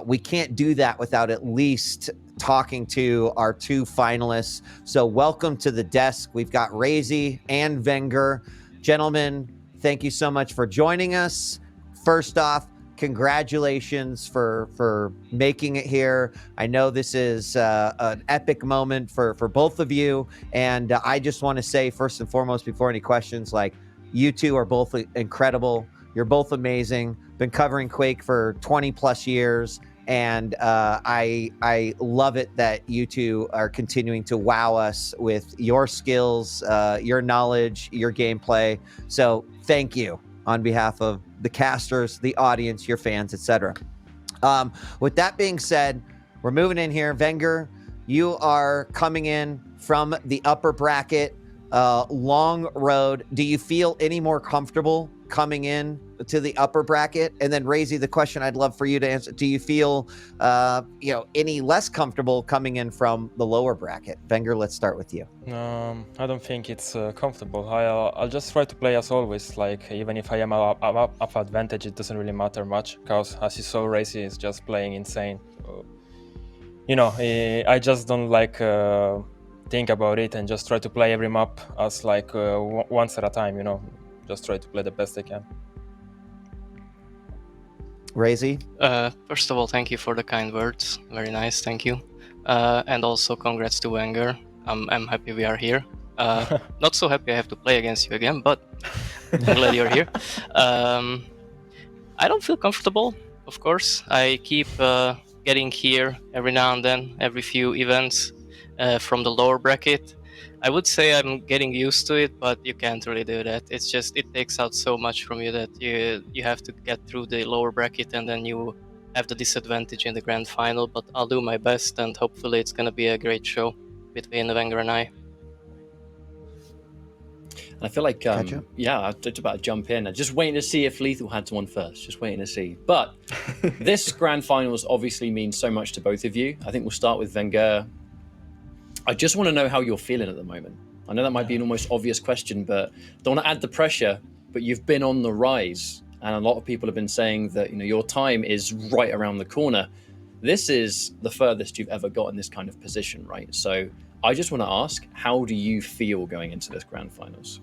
we can't do that without at least talking to our two finalists. So welcome to the desk. We've got Raisy and Vengeurr. Gentlemen, thank you so much for joining us. First off, congratulations for making it here. I know this is an epic moment for both of you. And I just want to say, first and foremost, before any questions, like, you two are both incredible. You're both amazing. Been covering Quake for 20 plus years. And I love it that you two are continuing to wow us with your skills, your knowledge, your gameplay. So thank you on behalf of the casters, the audience, your fans, etc. With that being said, we're moving in here. Vengeurr, you are coming in from the upper bracket, long road. Do you feel any more comfortable coming in to the upper bracket? And then Raisy, the question I'd love for you to answer, do you feel any less comfortable coming in from the lower bracket? Vengeurr, let's start with you. I don't think it's comfortable. I'll just try to play as always. Like, even if I am up advantage, it doesn't really matter much, because as you saw, Raisy is just playing insane. So, I just don't like think about it and just try to play every map as like once at a time, just try to play the best I can. Raisy? First of all, thank you for the kind words. Very nice, thank you. And also congrats to Vengeurr. I'm happy we are here. Not so happy I have to play against you again, but I'm glad you're here. I don't feel comfortable, of course. I keep getting here every now and then, every few events from the lower bracket. I would say I'm getting used to it, but you can't really do that. It's just, it takes out so much from you that you have to get through the lower bracket, and then you have the disadvantage in the grand final. But I'll do my best, and hopefully it's going to be a great show between Vengeurr and I. I feel like, yeah, I'm just about to jump in. I'm just waiting to see if Lethal had one first. Just waiting to see. But this grand finals obviously means so much to both of you. I think we'll start with Vengeurr. I just want to know how you're feeling at the moment. I know that might be an almost obvious question, but don't want to add the pressure, but you've been on the rise. And a lot of people have been saying that, your time is right around the corner. This is the furthest you've ever got in this kind of position, right? So I just want to ask, how do you feel going into this grand finals?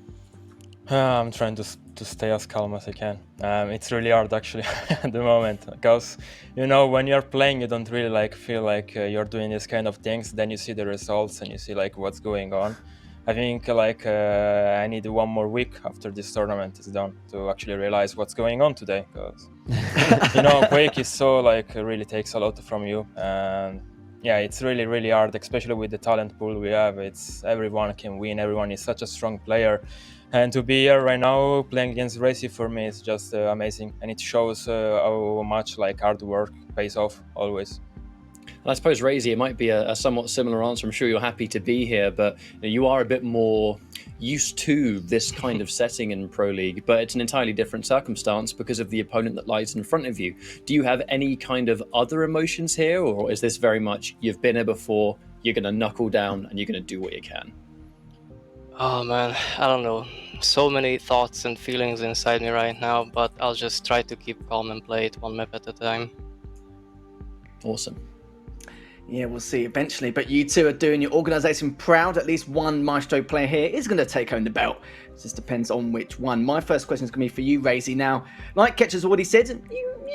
I'm trying to stay as calm as I can. It's really hard actually at the moment, because when you're playing, you don't really feel like you're doing these kind of things. Then you see the results and you see what's going on. I think I need one more week after this tournament is done to actually realize what's going on today, because Quake is so really takes a lot from you, and yeah, it's really, really hard, especially with the talent pool we have. It's everyone can win. Everyone is such a strong player. And to be here right now playing against Raisy, for me, is just amazing. And it shows how much hard work pays off always. And I suppose, Raisy, it might be a somewhat similar answer. I'm sure you're happy to be here, but you are a bit more used to this kind of setting in Pro League, but it's an entirely different circumstance because of the opponent that lies in front of you. Do you have any kind of other emotions here, or is this very much, you've been here before, you're going to knuckle down and you're going to do what you can? Oh man, I don't know. So many thoughts and feelings inside me right now, but I'll just try to keep calm and play it one map at a time. Awesome. Yeah, we'll see eventually. But you two are doing your organisation proud. At least one Maestro player here is going to take home the belt. It just depends on which one. My first question is going to be for you, Raisy. Now, like Ketcher's already said,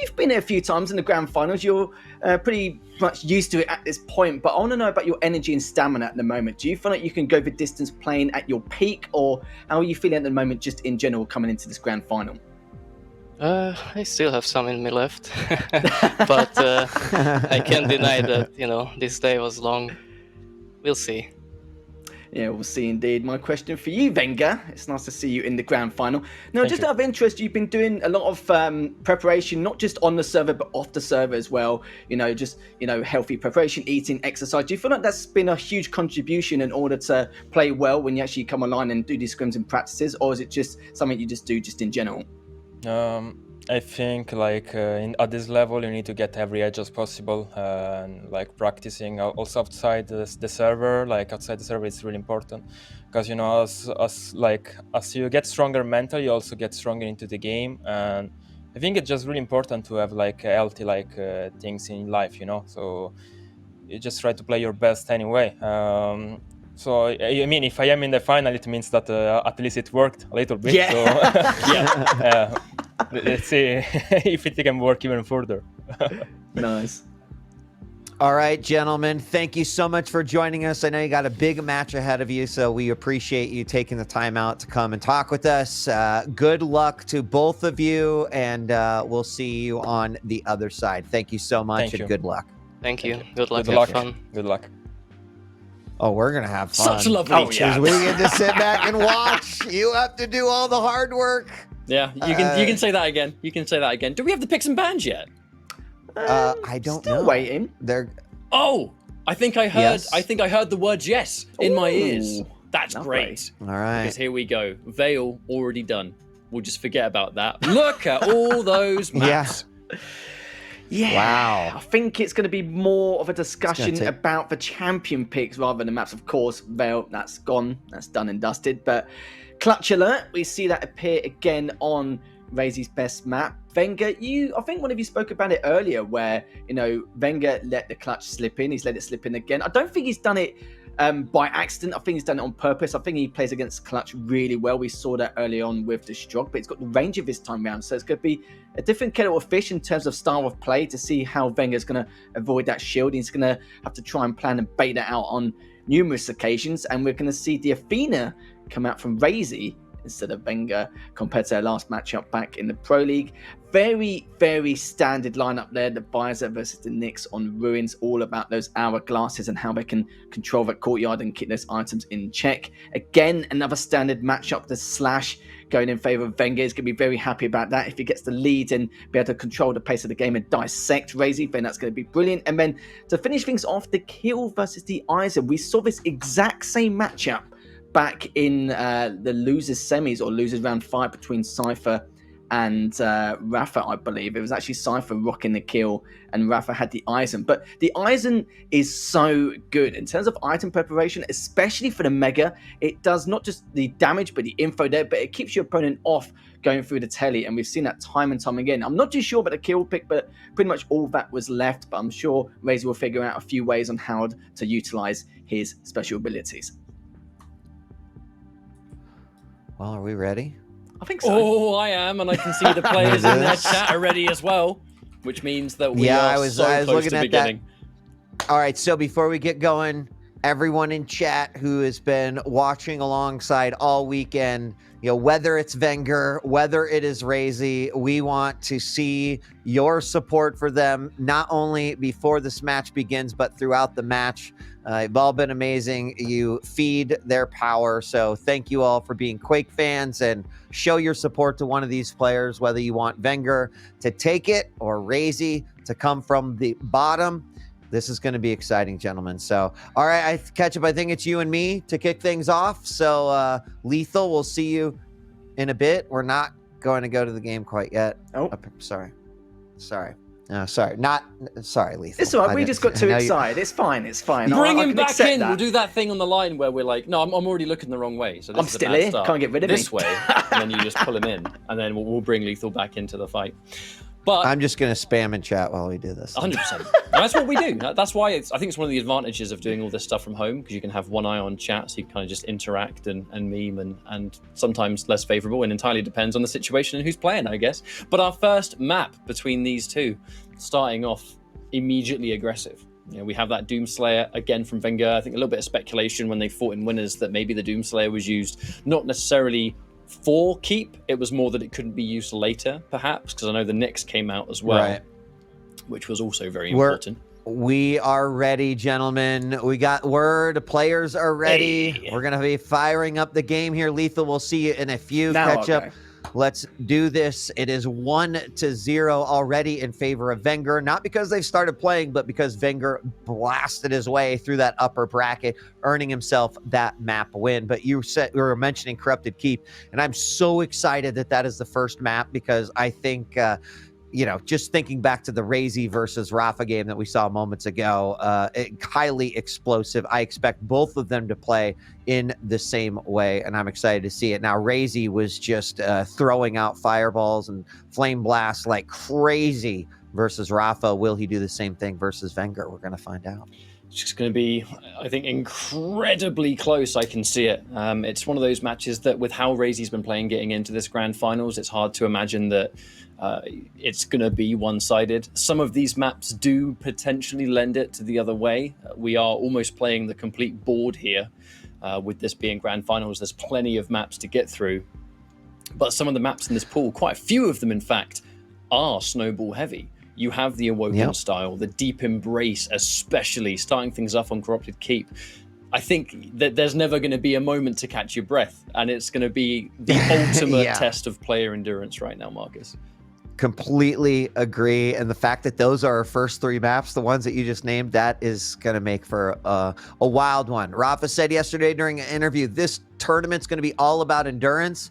you've been here a few times in the grand finals. You're pretty much used to it at this point. But I want to know about your energy and stamina at the moment. Do you feel like you can go the distance playing at your peak? Or how are you feeling at the moment just in general coming into this grand final? I still have some in me left, but I can't deny that, this day was long. We'll see. Yeah, we'll see indeed. My question for you, Vengeurr. It's nice to see you in the grand final. Now, just out of interest, you've been doing a lot of preparation, not just on the server, but off the server as well. Healthy preparation, eating, exercise. Do you feel like that's been a huge contribution in order to play well when you actually come online and do these scrims and practices? Or is it just something you just do just in general? I think at this level you need to get every edge as possible, and practicing also outside the server, outside the server is really important, because as you get stronger mentally, you also get stronger into the game, and I think it's just really important to have like healthy things in life, you know. So you just try to play your best anyway. So I mean, if I am in the final, it means that at least it worked a little bit. Yeah. So let's see if it can work even further. Nice. All right, gentlemen, thank you so much for joining us. I know you got a big match ahead of you, so we appreciate you taking the time out to come and talk with us. Good luck to both of you, and we'll see you on the other side. Thank you so much, and good luck. Thank you. Good luck. Good luck. Have fun. Good luck. Oh, we're going to have fun. Such lovely chat. We get to sit back and watch. You have to do all the hard work. Yeah, you can say that again. You can say that again. Do we have the picks and bans yet? I don't Still know. waiting. Oh, I think I heard. Yes. I think I heard the words "yes" in my ears. Ooh, That's lovely. great. All right. Because here we go. Veil already done. We'll just forget about that. Look at all those maps. Yeah. Wow. I think it's going to be more of a discussion take- about the champion picks rather than the maps. Of course, Veil, that's gone. That's done and dusted. But Clutch Alert, we see that appear again on Raisy's best map. Vengeurr, I think one of you spoke about it earlier where, Vengeurr let the clutch slip in. He's let it slip in again. I don't think he's done it by accident. I think he's done it on purpose. I think he plays against Clutch really well. We saw that early on with the Strog, but he's got the range of this time round. So it's going to be a different kettle of fish in terms of style of play to see how Vengeurr's going to avoid that shield. He's going to have to try and plan and bait that out on numerous occasions. And we're going to see the Athena come out from Raisy instead of Vengeurr compared to their last matchup back in the Pro League. Very, very standard lineup there. The Visor versus the Nyx on Ruins, all about those hourglasses and how they can control that courtyard and keep those items in check. Again, another standard matchup. The Slash going in favor of Vengeurr is going to be very happy about that. If he gets the lead and be able to control the pace of the game and dissect Raisy, then that's going to be brilliant. And then to finish things off, the Kill versus the Eisen. We saw this exact same matchup back in the losers semis or losers round 5 between Cypher and Rafa, I believe. It was actually Cypher rocking the Kill and Rafa had the Eisen. But the Eisen is so good in terms of item preparation, especially for the Mega. It does not just the damage but the info there, but it keeps your opponent off going through the telly, and we've seen that time and time again. I'm not too sure about the Kill pick, but pretty much all that was left, but I'm sure Raisy will figure out a few ways on how to utilize his special abilities. Well, are we ready? I think so. Oh, I am, and I can see the players in their chat already as well, which means that we are I was so close looking to at beginning. that. All right, so before we get going, everyone in chat who has been watching alongside all weekend, whether it's Vengeurr, whether it is Raisy, we want to see your support for them, not only before this match begins, but throughout the match. You've all been amazing. You feed their power. So thank you all for being Quake fans and show your support to one of these players, whether you want Vengeurr to take it or Raisy to come from the bottom. This is going to be exciting, gentlemen. So, all right, Ketchup, I think it's you and me to kick things off. So, Lethal, we'll see you in a bit. We're not going to go to the game quite yet. Oh. Sorry, Lethal. It's all right. We just got too excited. It's fine. Bring I him can back accept in. that. We'll do that thing on the line where we're like, no, I'm already looking the wrong way. So this I'm is a still bad here. start. Can't get rid of this me. way, and then you just pull him in, and then we'll bring Lethal back into the fight. But I'm just going to spam in chat while we do this. 100%. That's what we do. That's why I think it's one of the advantages of doing all this stuff from home, because you can have one eye on chat, so you can kind of just interact and meme and sometimes less favorable, and entirely depends on the situation and who's playing, I guess. But our first map between these two, starting off immediately aggressive. We have that Doomslayer again from Vengeurr. I think a little bit of speculation when they fought in winners that maybe the Doomslayer was used not necessarily for keep, it was more that it couldn't be used later, perhaps, because I know the Nyx came out as well, Right. which was also very important. We are ready, gentlemen. We got word. Players are ready. Hey. We're going to be firing up the game here. Lethal, we'll see you in a few. Now Catch I'll up. go. Let's do this. It is 1-0 already in favor of Vengeurr, not because they've started playing, but because Vengeurr blasted his way through that upper bracket, earning himself that map win. But you were mentioning Corrupted Keep, and I'm so excited that is the first map, because I think you know, just thinking back to the Raisy versus Rafa game that we saw moments ago, highly explosive. I expect both of them to play in the same way, and I'm excited to see it. Now, Raisy was just throwing out fireballs and flame blasts like crazy versus Rafa. Will he do the same thing versus Vengeurr? We're going to find out. It's just going to be, I think, incredibly close. I can see it. It's one of those matches that, with how Raisy's been playing getting into this grand finals, it's hard to imagine that it's going to be one-sided. Some of these maps do potentially lend it to the other way. We are almost playing the complete board here. With this being grand finals, there's plenty of maps to get through. But some of the maps in this pool, quite a few of them, in fact, are snowball heavy. You have the Awoken style, the deep embrace, especially starting things off on Corrupted Keep. I think that there's never going to be a moment to catch your breath, and it's going to be the ultimate test of player endurance right now, Marcus. Completely agree. And the fact that those are our first 3 maps, the ones that you just named, that is going to make for a wild one. Rafa said yesterday during an interview, this tournament's going to be all about endurance.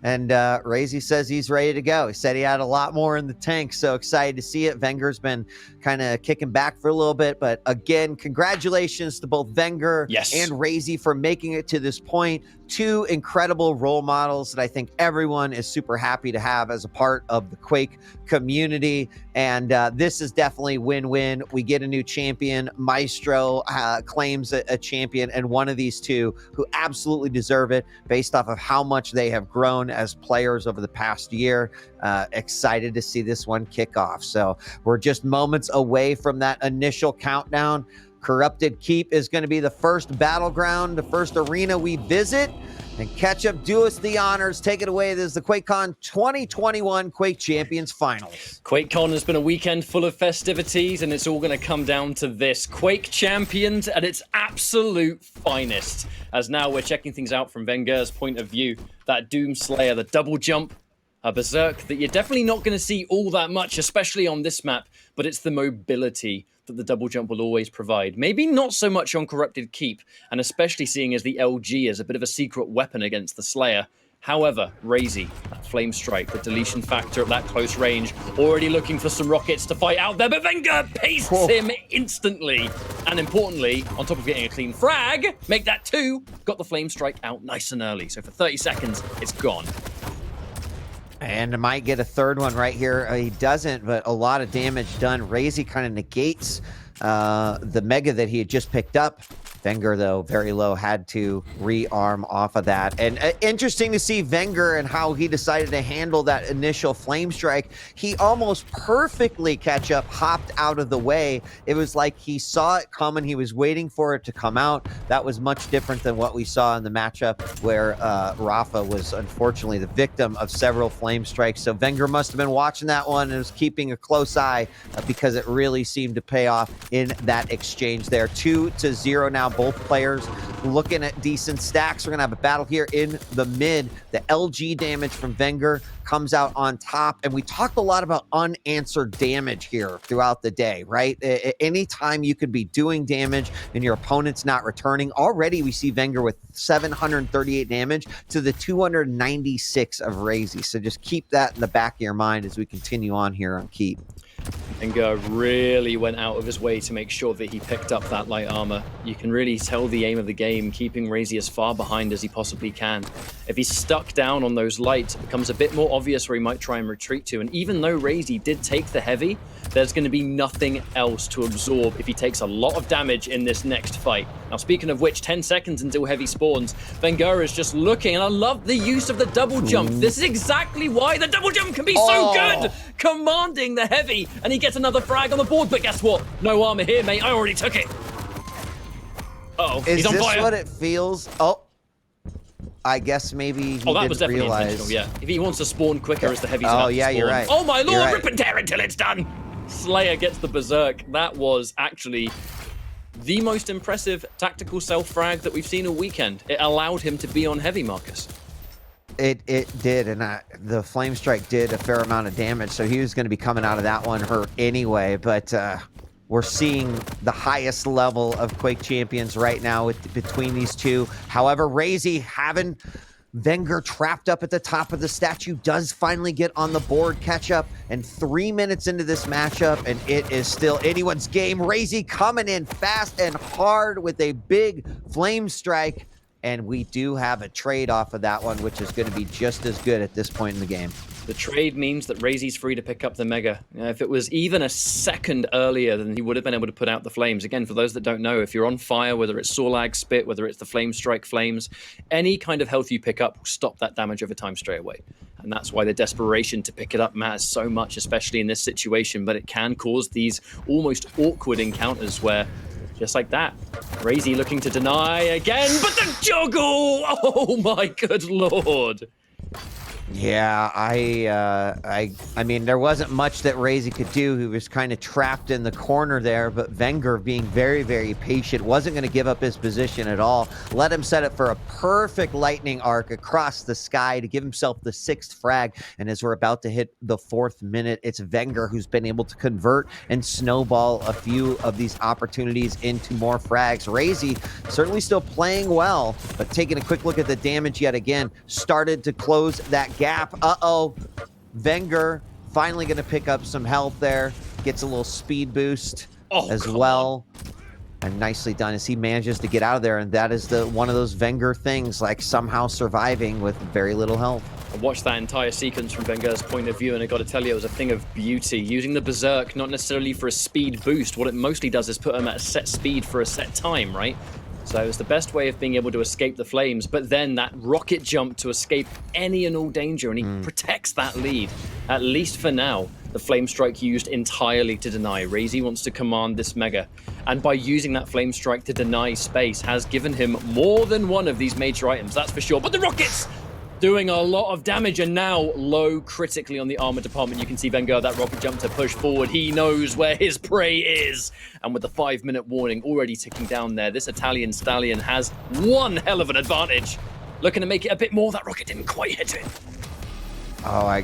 And Raisy says he's ready to go. He said he had a lot more in the tank, so excited to see it. Vengeurr's been kind of kicking back for a little bit, but again, congratulations to both Vengeurr and Raisy for making it to this point. 2 incredible role models that I think everyone is super happy to have as a part of the Quake community. And this is definitely win-win. We get a new champion. Maestro claims a champion, and one of these 2 who absolutely deserve it based off of how much they have grown as players over the past year. Excited to see this one kick off. So we're just moments away from that initial countdown. Corrupted Keep is going to be the first battleground, the first arena we visit. And Ketchup, do us the honors. Take it away. This is the QuakeCon 2021 Quake Champions Finals. QuakeCon has been a weekend full of festivities, and it's all going to come down to this. Quake Champions at its absolute finest. As now we're checking things out from Vengeurr's point of view. That Doomslayer, the double jump, a Berserk that you're definitely not going to see all that much, especially on this map, but it's the mobility that the double jump will always provide. Maybe not so much on Corrupted Keep, and especially seeing as the LG is a bit of a secret weapon against the Slayer. However, Raisy, that flame strike, the deletion factor at that close range, already looking for some rockets to fight out there, but Vengeurr pastes him instantly. And importantly, on top of getting a clean frag, make that 2, got the flame strike out nice and early. So for 30 seconds, it's gone. And might get a 3rd one right here. He doesn't, but a lot of damage done. Raisy kind of negates the mega that he had just picked up. Vengeurr, though, very low, had to rearm off of that. And interesting to see Vengeurr and how he decided to handle that initial flame strike. He almost perfectly, Ketchup, hopped out of the way. It was like he saw it coming. He was waiting for it to come out. That was much different than what we saw in the matchup where Rafa was unfortunately the victim of several flame strikes. So Vengeurr must have been watching that one and was keeping a close eye because it really seemed to pay off in that exchange there. 2-0 now. Both players looking at decent stacks. We're going to have a battle here in the mid. The LG damage from Vengeurr comes out on top. And we talked a lot about unanswered damage here throughout the day, right? Anytime you could be doing damage and your opponent's not returning. Already we see Vengeurr with 738 damage to the 296 of Raisy. So just keep that in the back of your mind as we continue on here on Keep. Vengeurr really went out of his way to make sure that he picked up that light armor. You can really tell the aim of the game, keeping Raisy as far behind as he possibly can. If he's stuck down on those lights, it becomes a bit more obvious where he might try and retreat to. And even though Raisy did take the heavy, there's going to be nothing else to absorb if he takes a lot of damage in this next fight. Now, speaking of which, 10 seconds until heavy spawns. Vengeurr is just looking, and I love the use of the double jump. This is exactly why the double jump can be so good! Commanding the heavy, and he gets another frag on the board, but guess what? No armor here, mate. I already took it. Uh-oh, he's on fire. Is this what it feels? Oh, I guess maybe he that was didn't definitely realize. intentional, yeah. If he wants to spawn quicker as the heavy's about to spawn. You're right. Oh my lord, Right. rip and tear until it's done! Slayer gets the Berserk. That was actually the most impressive tactical self-frag that we've seen all weekend. It allowed him to be on heavy, Marcus. It did, and the flame strike did a fair amount of damage, so he was going to be coming out of that one hurt anyway, but we're seeing the highest level of Quake champions right now between these two. However, Raisy having Vengeurr trapped up at the top of the statue does finally get on the board, catch up, and 3 minutes into this matchup, and it is still anyone's game. Raisy coming in fast and hard with a big flame strike, and we do have a trade off of that one, which is going to be just as good at this point in the game. The trade means that Raisy's free to pick up the Mega. If it was even a second earlier, then he would have been able to put out the flames. Again, for those that don't know, if you're on fire, whether it's Sorlag Spit, whether it's the Flame Strike Flames, any kind of health you pick up will stop that damage over time straight away. And that's why the desperation to pick it up matters so much, especially in this situation. But it can cause these almost awkward encounters where, just like that, Raisy looking to deny again, but the juggle! Oh my good lord! Yeah, I mean, there wasn't much that Raisy could do. He was kind of trapped in the corner there, but Vengeurr, being very, very patient, wasn't going to give up his position at all. Let him set it for a perfect lightning arc across the sky to give himself the 6th frag. And as we're about to hit the 4th minute, it's Vengeurr who's been able to convert and snowball a few of these opportunities into more frags. Raisy certainly still playing well, but taking a quick look at the damage yet again, started to close that gap. Vengeurr finally going to pick up some health there. Gets a little speed boost as well. And nicely done as he manages to get out of there. And that is one of those Vengeurr things, like somehow surviving with very little health. I watched that entire sequence from Vengeurr's point of view, and I got to tell you, it was a thing of beauty. Using the Berserk, not necessarily for a speed boost. What it mostly does is put him at a set speed for a set time, right? So it's the best way of being able to escape the flames, but then that rocket jump to escape any and all danger, and he protects that lead, at least for now. The Flame Strike used entirely to deny. Raisy wants to command this Mega, and by using that Flame Strike to deny space has given him more than one of these major items, that's for sure. But the rockets doing a lot of damage, and now low critically on the armor department. You can see Vengeurr, that rocket jump to push forward. He knows where his prey is. And with the 5-minute warning already ticking down there, this Italian stallion has one hell of an advantage. Looking to make it a bit more. That rocket didn't quite hit it. Oh, I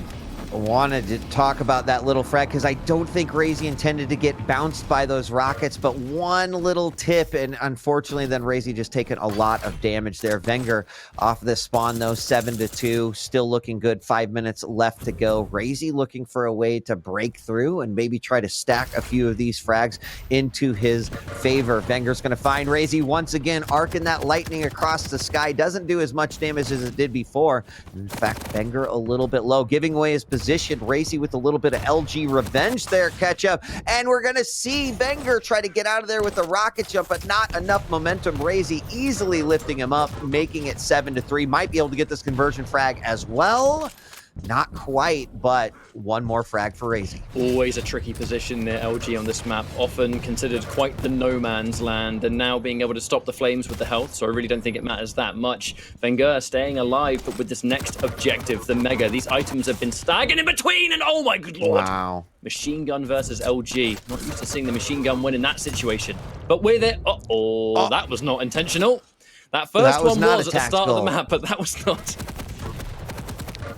wanted to talk about that little frag because I don't think Raisy intended to get bounced by those rockets, but one little tip, and unfortunately then Raisy just taken a lot of damage there. Vengeurr off the spawn though, 7-2, still looking good. 5 minutes left to go. Raisy looking for a way to break through and maybe try to stack a few of these frags into his favor. Vengeurr's going to find Raisy once again, arcing that lightning across the sky. Doesn't do as much damage as it did before. In fact, Vengeurr a little bit low, giving away his position. Raisy with a little bit of LG revenge there, catch up, and we're gonna see Vengeurr try to get out of there with a rocket jump, but not enough momentum. Raisy easily lifting him up, making it 7-3. Might be able to get this conversion frag as well. Not quite, but one more frag for Raisy. Always a tricky position near LG on this map, often considered quite the no man's land, and now being able to stop the flames with the health, so I really don't think it matters that much. Vengeurr staying alive, but with this next objective, the Mega. These items have been staggered in between, and oh my good lord! Wow. Machine gun versus LG. Not used to seeing the machine gun win in that situation, but with it, that was not intentional. That first one was at the start of the map, but that was not.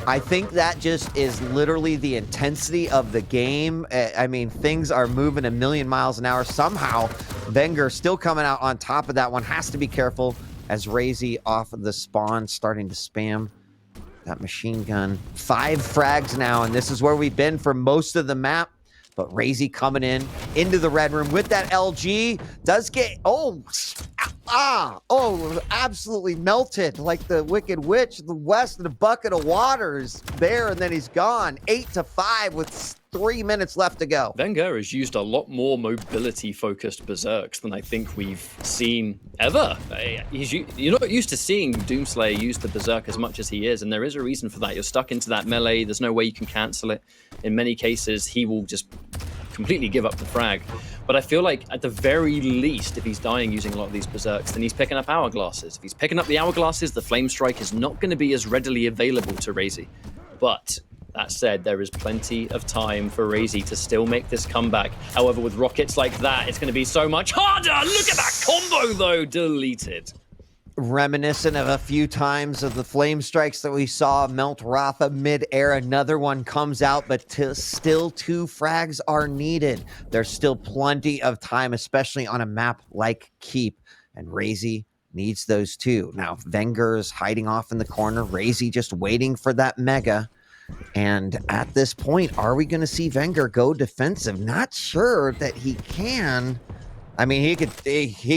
I think that just is literally the intensity of the game. I mean, things are moving a million miles an hour. Somehow, Vengeurr still coming out on top of that one. Has to be careful as Raisy off of the spawn, starting to spam that machine gun. 5 frags now, and this is where we've been for most of the map. But Raisy coming in into the red room with that LG. Does get, absolutely melted like the Wicked Witch, the West in a bucket of water is there, and then he's gone. 8-5 with 3 minutes left to go. Vengeurr has used a lot more mobility-focused berserks than I think we've seen ever. You're not used to seeing Doomslayer use the berserk as much as he is, and there is a reason for that. You're stuck into that melee. There's no way you can cancel it. In many cases, he will just completely give up the frag. But I feel like at the very least, if he's dying using a lot of these berserks, then he's picking up hourglasses. If he's picking up the hourglasses, the flame strike is not going to be as readily available to Raisy. But that said, there is plenty of time for Raisy to still make this comeback. However, with rockets like that, it's going to be so much harder. Look at that combo, though. Deleted. Reminiscent of a few times of the flame strikes that we saw melt Rafa mid-air. Another one comes out, but still 2 frags are needed. There's still plenty of time, especially on a map like Keep. And Raisy needs those two. Now, Vengeurr's hiding off in the corner. Raisy just waiting for that mega. And at this point, are we going to see Vengeurr go defensive? Not sure that he can. I mean, he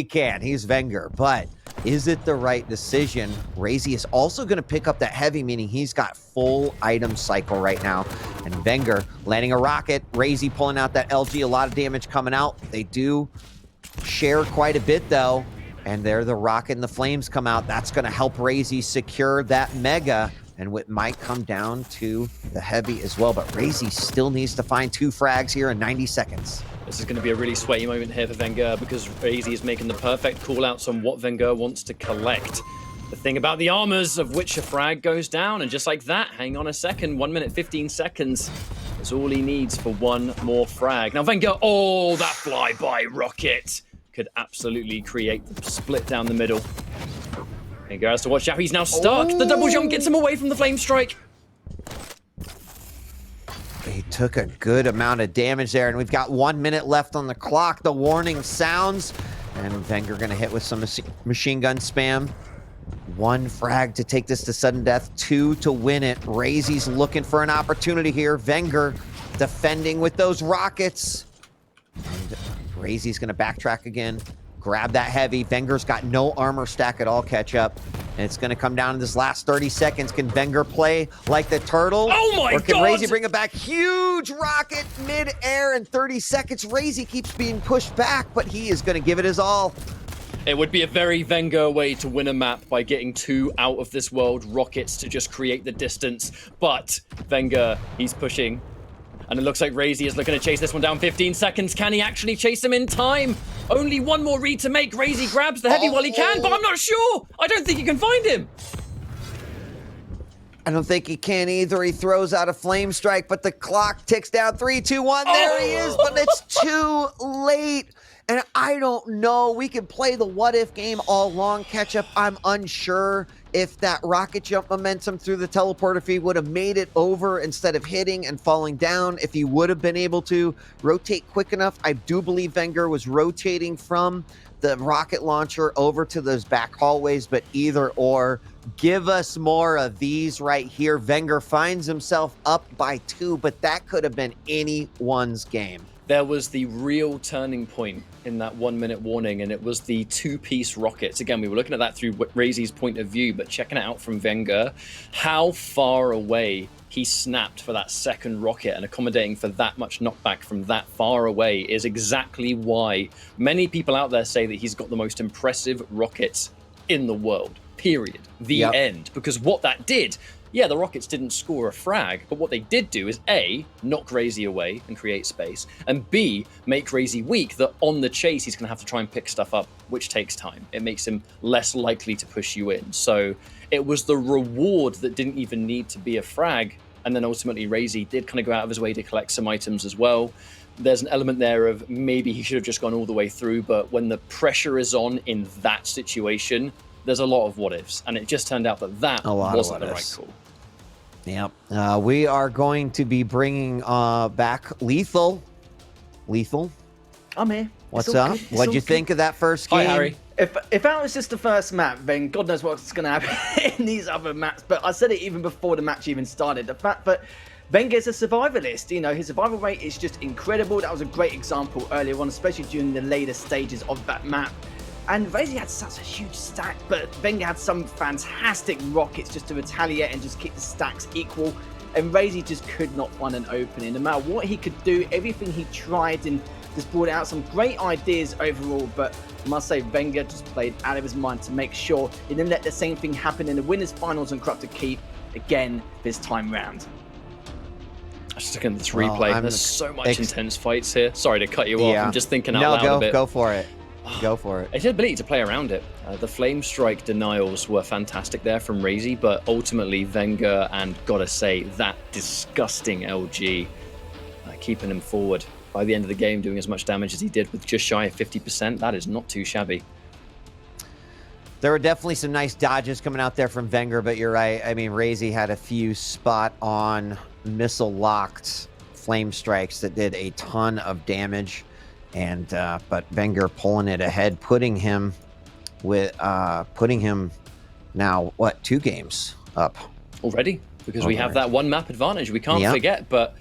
can. He's Vengeurr, but is it the right decision? Raisy is also going to pick up that heavy, meaning he's got full item cycle right now. And Vengeurr landing a rocket. Raisy pulling out that LG. A lot of damage coming out. They do share quite a bit, though. And there the rocket and the flames come out. That's going to help Raisy secure that mega. And it might come down to the heavy as well. But Raisy still needs to find 2 frags here in 90 seconds. This is going to be a really sweaty moment here for Vengeurr because Raisy is making the perfect call-outs on what Vengeurr wants to collect. The thing about the armors of which a frag goes down, and just like that, hang on a second, 1 minute, 15 seconds is all he needs for one more frag. Now Vengeurr, oh, that flyby rocket could absolutely create the split down the middle. Vengeurr has to watch out, he's now stuck. The double jump gets him away from the flame strike. He took a good amount of damage there, and we've got 1 minute left on the clock. The warning sounds, and Vengeurr gonna hit with some machine gun spam. 1 frag to take this to sudden death, 2 to win it. Raisy's looking for an opportunity here. Vengeurr defending with those rockets. And Raisy's gonna backtrack again, grab that heavy. Vengeurr's got no armor stack at all, catch up. And it's going to come down to this last 30 seconds. Can Vengeurr play like the turtle? Oh my God! Or can God! Raisy bring it back? Huge rocket mid-air in 30 seconds. Raisy keeps being pushed back, but he is going to give it his all. It would be a very Vengeurr way to win a map by getting 2 out-of-this-world rockets to just create the distance. But Vengeurr, he's pushing. And it looks like Raisy is looking to chase this one down. 15 seconds. Can he actually chase him in time? Only 1 more read to make. Raisy grabs the heavy while he can, but I'm not sure. I don't think he can find him. I don't think he can either. He throws out a flame strike, but the clock ticks down. 3, 2, 1. There he is, but it's too late. And I don't know. We could play the what if game all long, catch up. I'm unsure if that rocket jump momentum through the teleporter feed would have made it over instead of hitting and falling down. If he would have been able to rotate quick enough. I do believe Vengeurr was rotating from the rocket launcher over to those back hallways, but either or, give us more of these right here. Vengeurr finds himself up by 2, but that could have been anyone's game. There was the real turning point in that 1 minute warning, and it was the 2-piece rockets. Again, we were looking at that through Raisy's point of view, but checking it out from Vengeurr, how far away he snapped for that second rocket and accommodating for that much knockback from that far away is exactly why many people out there say that he's got the most impressive rockets in the world, period. The end. Because what that did, yeah, the rockets didn't score a frag, but what they did do is A, knock Raisy away and create space, and B, make Raisy weak that on the chase he's going to have to try and pick stuff up, which takes time. It makes him less likely to push you in. So it was the reward that didn't even need to be a frag, and then ultimately Raisy did kind of go out of his way to collect some items as well. There's an element there of maybe he should have just gone all the way through, but when the pressure is on in that situation, there's a lot of what-ifs, and it just turned out that that wasn't the right call. Yep. We are going to be bringing back Lethal. Lethal, I'm here. what's up? What'd you think of that first game? Hi, Harry. If that was just the first map, then God knows what's going to happen in these other maps. But I said it even before the match even started. The fact that Vengeurr's a survivalist, you know, his survival rate is just incredible. That was a great example earlier on, especially during the later stages of that map. And Raisy had such a huge stack, but Vengeurr had some fantastic rockets just to retaliate and just keep the stacks equal. And Raisy just could not find an opening. No matter what he could do, everything he tried and just brought out some great ideas overall. But I must say, Vengeurr just played out of his mind to make sure he didn't let the same thing happen in the winners' finals and Corrupted Keep again this time round. I was just looking at this replay. There's so much intense fights here. Sorry to cut you off. I'm just thinking out loud a bit. Go for it. Go for it. It's the ability to play around it. The flame strike denials were fantastic there from Raisy, but ultimately Vengeurr and, gotta say, that disgusting LG keeping him forward. By the end of the game, doing as much damage as he did with just shy of 50%, that is not too shabby. There were definitely some nice dodges coming out there from Vengeurr, but you're right. I mean, Raisy had a few spot-on missile-locked flame strikes that did a ton of damage. And but Vengeurr pulling it ahead, putting him with putting him now, what, 2 games up already, because we have that 1 map advantage. We can't forget, but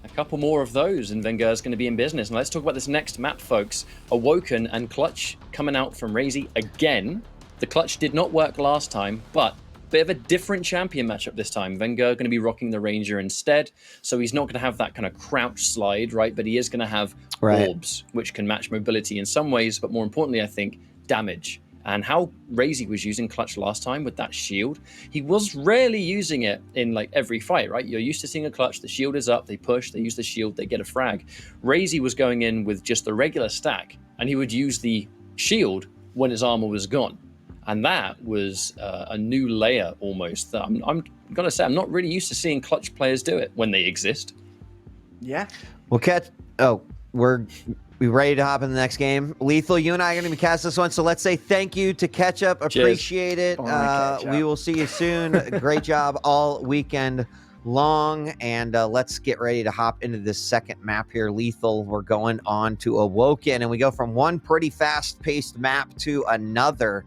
a couple more of those and Vengeurr's going to be in business. And let's talk about this next map, folks. Awoken and Clutch coming out from Raisy again. The Clutch did not work last time, but bit of a different champion matchup this time. Vengeurr going to be rocking the Ranger instead, so he's not going to have that kind of crouch slide, right? But he is going to have orbs, which can match mobility in some ways, but more importantly, I think, damage. And how Raisy was using Clutch last time with that shield, he was rarely using it in like every fight, right? You're used to seeing a Clutch, the shield is up, they push, they use the shield, they get a frag. Raisy was going in with just the regular stack, and he would use the shield when his armor was gone. And that was a new layer almost that I'm gonna say I'm not really used to seeing Clutch players do it when they exist. Yeah. We'll catch. Oh, we ready to hop in the next game? Lethal, you and I are going to be casting this one, so let's say thank you to Ketchup. Appreciate it. We will see you soon. Great job all weekend long, and let's get ready to hop into this second map here. Lethal, we're going on to Awoken, and we go from one pretty fast-paced map to another.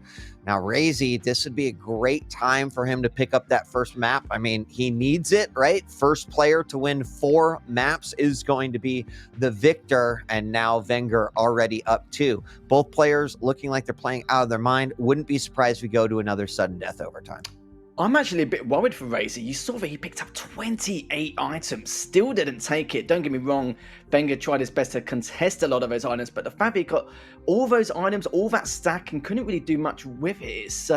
Now, Raisy, this would be a great time for him to pick up that first map. I mean, he needs it, right? First player to win 4 maps is going to be the victor, and now Vengeurr already up 2. Both players looking like they're playing out of their mind. Wouldn't be surprised if we go to another sudden death overtime. I'm actually a bit worried for Raisy. You saw that he picked up 28 items, still didn't take it. Don't get me wrong, Vengeurr tried his best to contest a lot of those items, but the fact that he got all those items, all that stack, and couldn't really do much with it, it's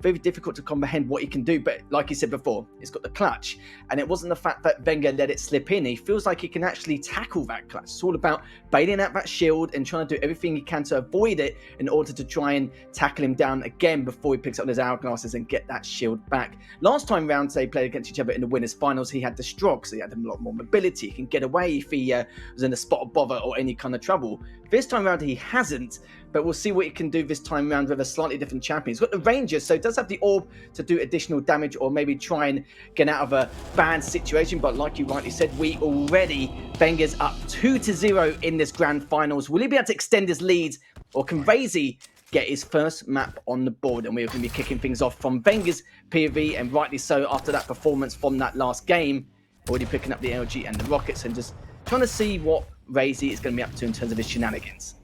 very difficult to comprehend what he can do. But like you said before, it's got the clutch, and it wasn't the fact that Vengeurr let it slip in. He feels like he can actually tackle that clutch. It's all about bailing out that shield and trying to do everything he can to avoid it in order to try and tackle him down again before he picks up his hourglasses and get that shield back. Last time round, they played against each other in the winners finals, he had the Strog, so he had a lot more mobility. He can get away if he was in a spot of bother or any kind of trouble. This time round, he hasn't, but we'll see what he can do this time round with a slightly different champion. He's got the Ranger, so he does have the orb to do additional damage or maybe try and get out of a bad situation. But like you rightly said, Vengeurr's up 2-0 in this grand finals. Will he be able to extend his lead, or can Raisy get his first map on the board? And we're going to be kicking things off from Vengeurr's POV, and rightly so after that performance from that last game. Already picking up the LG and the Rockets and just trying to see what Raisy is going to be up to in terms of his shenanigans.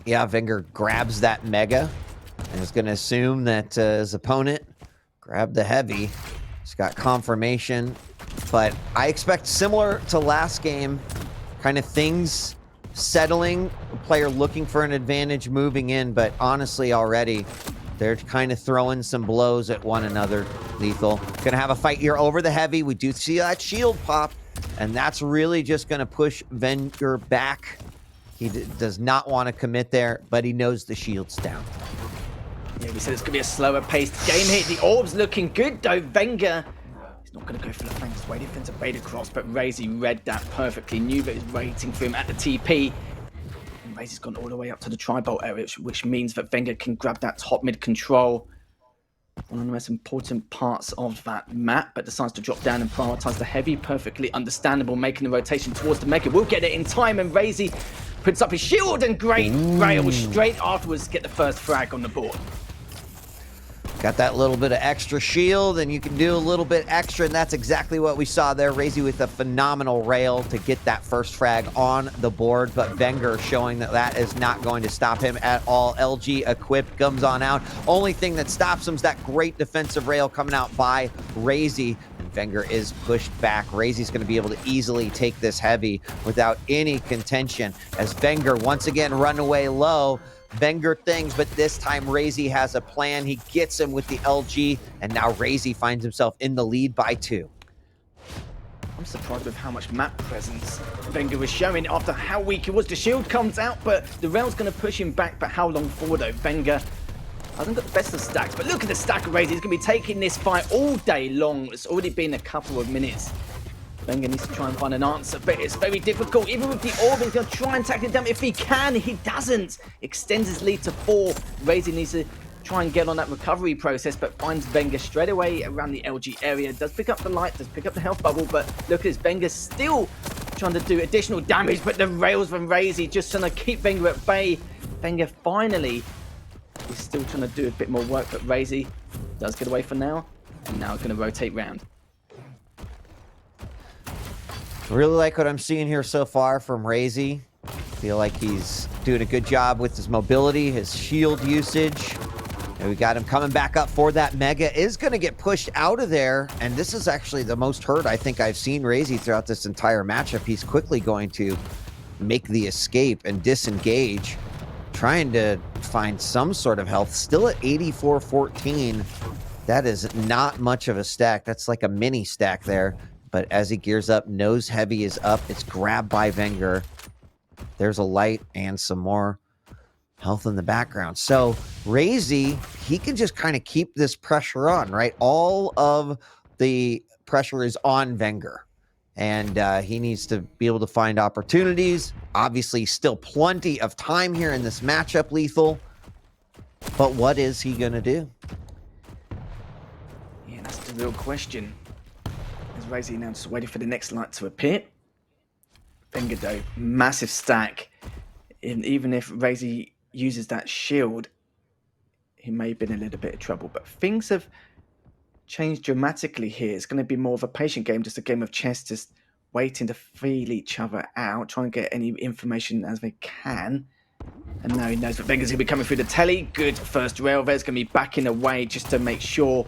Yeah, Vengeurr grabs that Mega and is going to assume that his opponent grabbed the Heavy. He's got confirmation, but I expect similar to last game, kind of things settling, a player looking for an advantage moving in, but honestly already they're kind of throwing some blows at one another. Lethal gonna have a fight here over the Heavy. We do see that shield pop, and that's really just gonna push Vengeurr back. He does not want to commit there, but he knows the shield's down. Yeah, we said it's gonna be a slower paced game here. The orb's looking good though. Vengeurr, he's not going to go for the flanks, waiting for him to bait across, but Raisy read that perfectly, knew that he was waiting for him at the TP. And Raisy's gone all the way up to the tri-bolt area, which means that Vengeurr can grab that top mid control. One of the most important parts of that map, but decides to drop down and prioritize the Heavy. Perfectly understandable, making the rotation towards the Mega. We'll get it in time, and Raisy puts up his shield, and great rail straight afterwards, get the first frag on the board. Got that little bit of extra shield, and you can do a little bit extra, and that's exactly what we saw there. Raisy with a phenomenal rail to get that first frag on the board, but Vengeurr showing that that is not going to stop him at all. LG equipped, comes on out. Only thing that stops him is that great defensive rail coming out by Raisy, and Vengeurr is pushed back. Raisy's going to be able to easily take this Heavy without any contention, as Vengeurr once again run away low. Vengeurr things, but this time Raisy has a plan. He gets him with the LG, and now Raisy finds himself in the lead by 2. I'm surprised with how much map presence Vengeurr was showing after how weak he was. The shield comes out, but the rail's going to push him back. But how long for, though? Vengeurr hasn't got the best of stacks, but look at the stack of Raisy. He's going to be taking this fight all day long. It's already been a couple of minutes. Vengeurr needs to try and find an answer, but it's very difficult. Even with the orb, he's going to try and tackle it down. If he can, he doesn't. Extends his lead to 4. Raisy needs to try and get on that recovery process, but finds Vengeurr straight away around the LG area. Does pick up the light, does pick up the health bubble, but look at this. Vengeurr still trying to do additional damage, but the rails from Raisy just trying to keep Vengeurr at bay. Vengeurr finally He's still trying to do a bit more work, but Raisy does get away for now. And now going to rotate round. Really like what I'm seeing here so far from Raisy. Feel like he's doing a good job with his mobility, his shield usage. And we got him coming back up for that Mega. Is going to get pushed out of there. And this is actually the most hurt I think I've seen Raisy throughout this entire matchup. He's quickly going to make the escape and disengage, trying to find some sort of health. Still at 84-14. That is not much of a stack. That's like a mini stack there. But as he gears up, nose heavy is up. It's grabbed by Vengeurr. There's a light and some more health in the background. So Raisy, he can just kind of keep this pressure on, right? All of the pressure is on Vengeurr. And he needs to be able to find opportunities. Obviously, still plenty of time here in this matchup, Lethal. But what is he going to do? Yeah, that's the real question. Is Raisy now just waiting for the next light to appear? Vengeurr, though, massive stack. And even if Raisy uses that shield, he may have been in a little bit of trouble. But things have changed dramatically here. It's going to be more of a patient game, just a game of chess, just waiting to feel each other out, trying to get any information as they can. And now he knows that Vengeurr's going to be coming through the telly. Good first rail there. It's going to be backing away just to make sure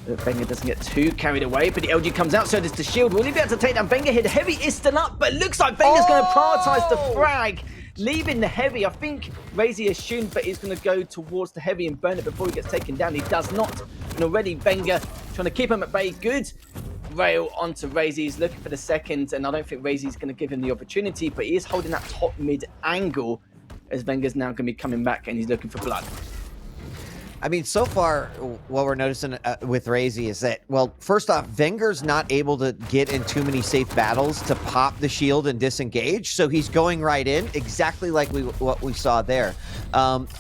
that Vengeurr doesn't get too carried away. But the LG comes out, so does the shield. Will he be able to take down Vengeurr here? The heavy is still up, but it looks like Vengeurr's going to prioritise the frag, leaving the heavy. I think Raisy assumed that he's going to go towards the heavy and burn it before he gets taken down. He does not. And already Vengeurr trying to keep him at bay. Good rail onto Raisy. He's looking for the second, and I don't think Raisy's going to give him the opportunity, but he is holding that top mid angle as Vengeurr's now going to be coming back, and he's looking for blood. I mean, so far, what we're noticing with Raisy is that, well, first off, Vengeurr's not able to get in too many safe battles to pop the shield and disengage, so he's going right in, exactly like what we saw there.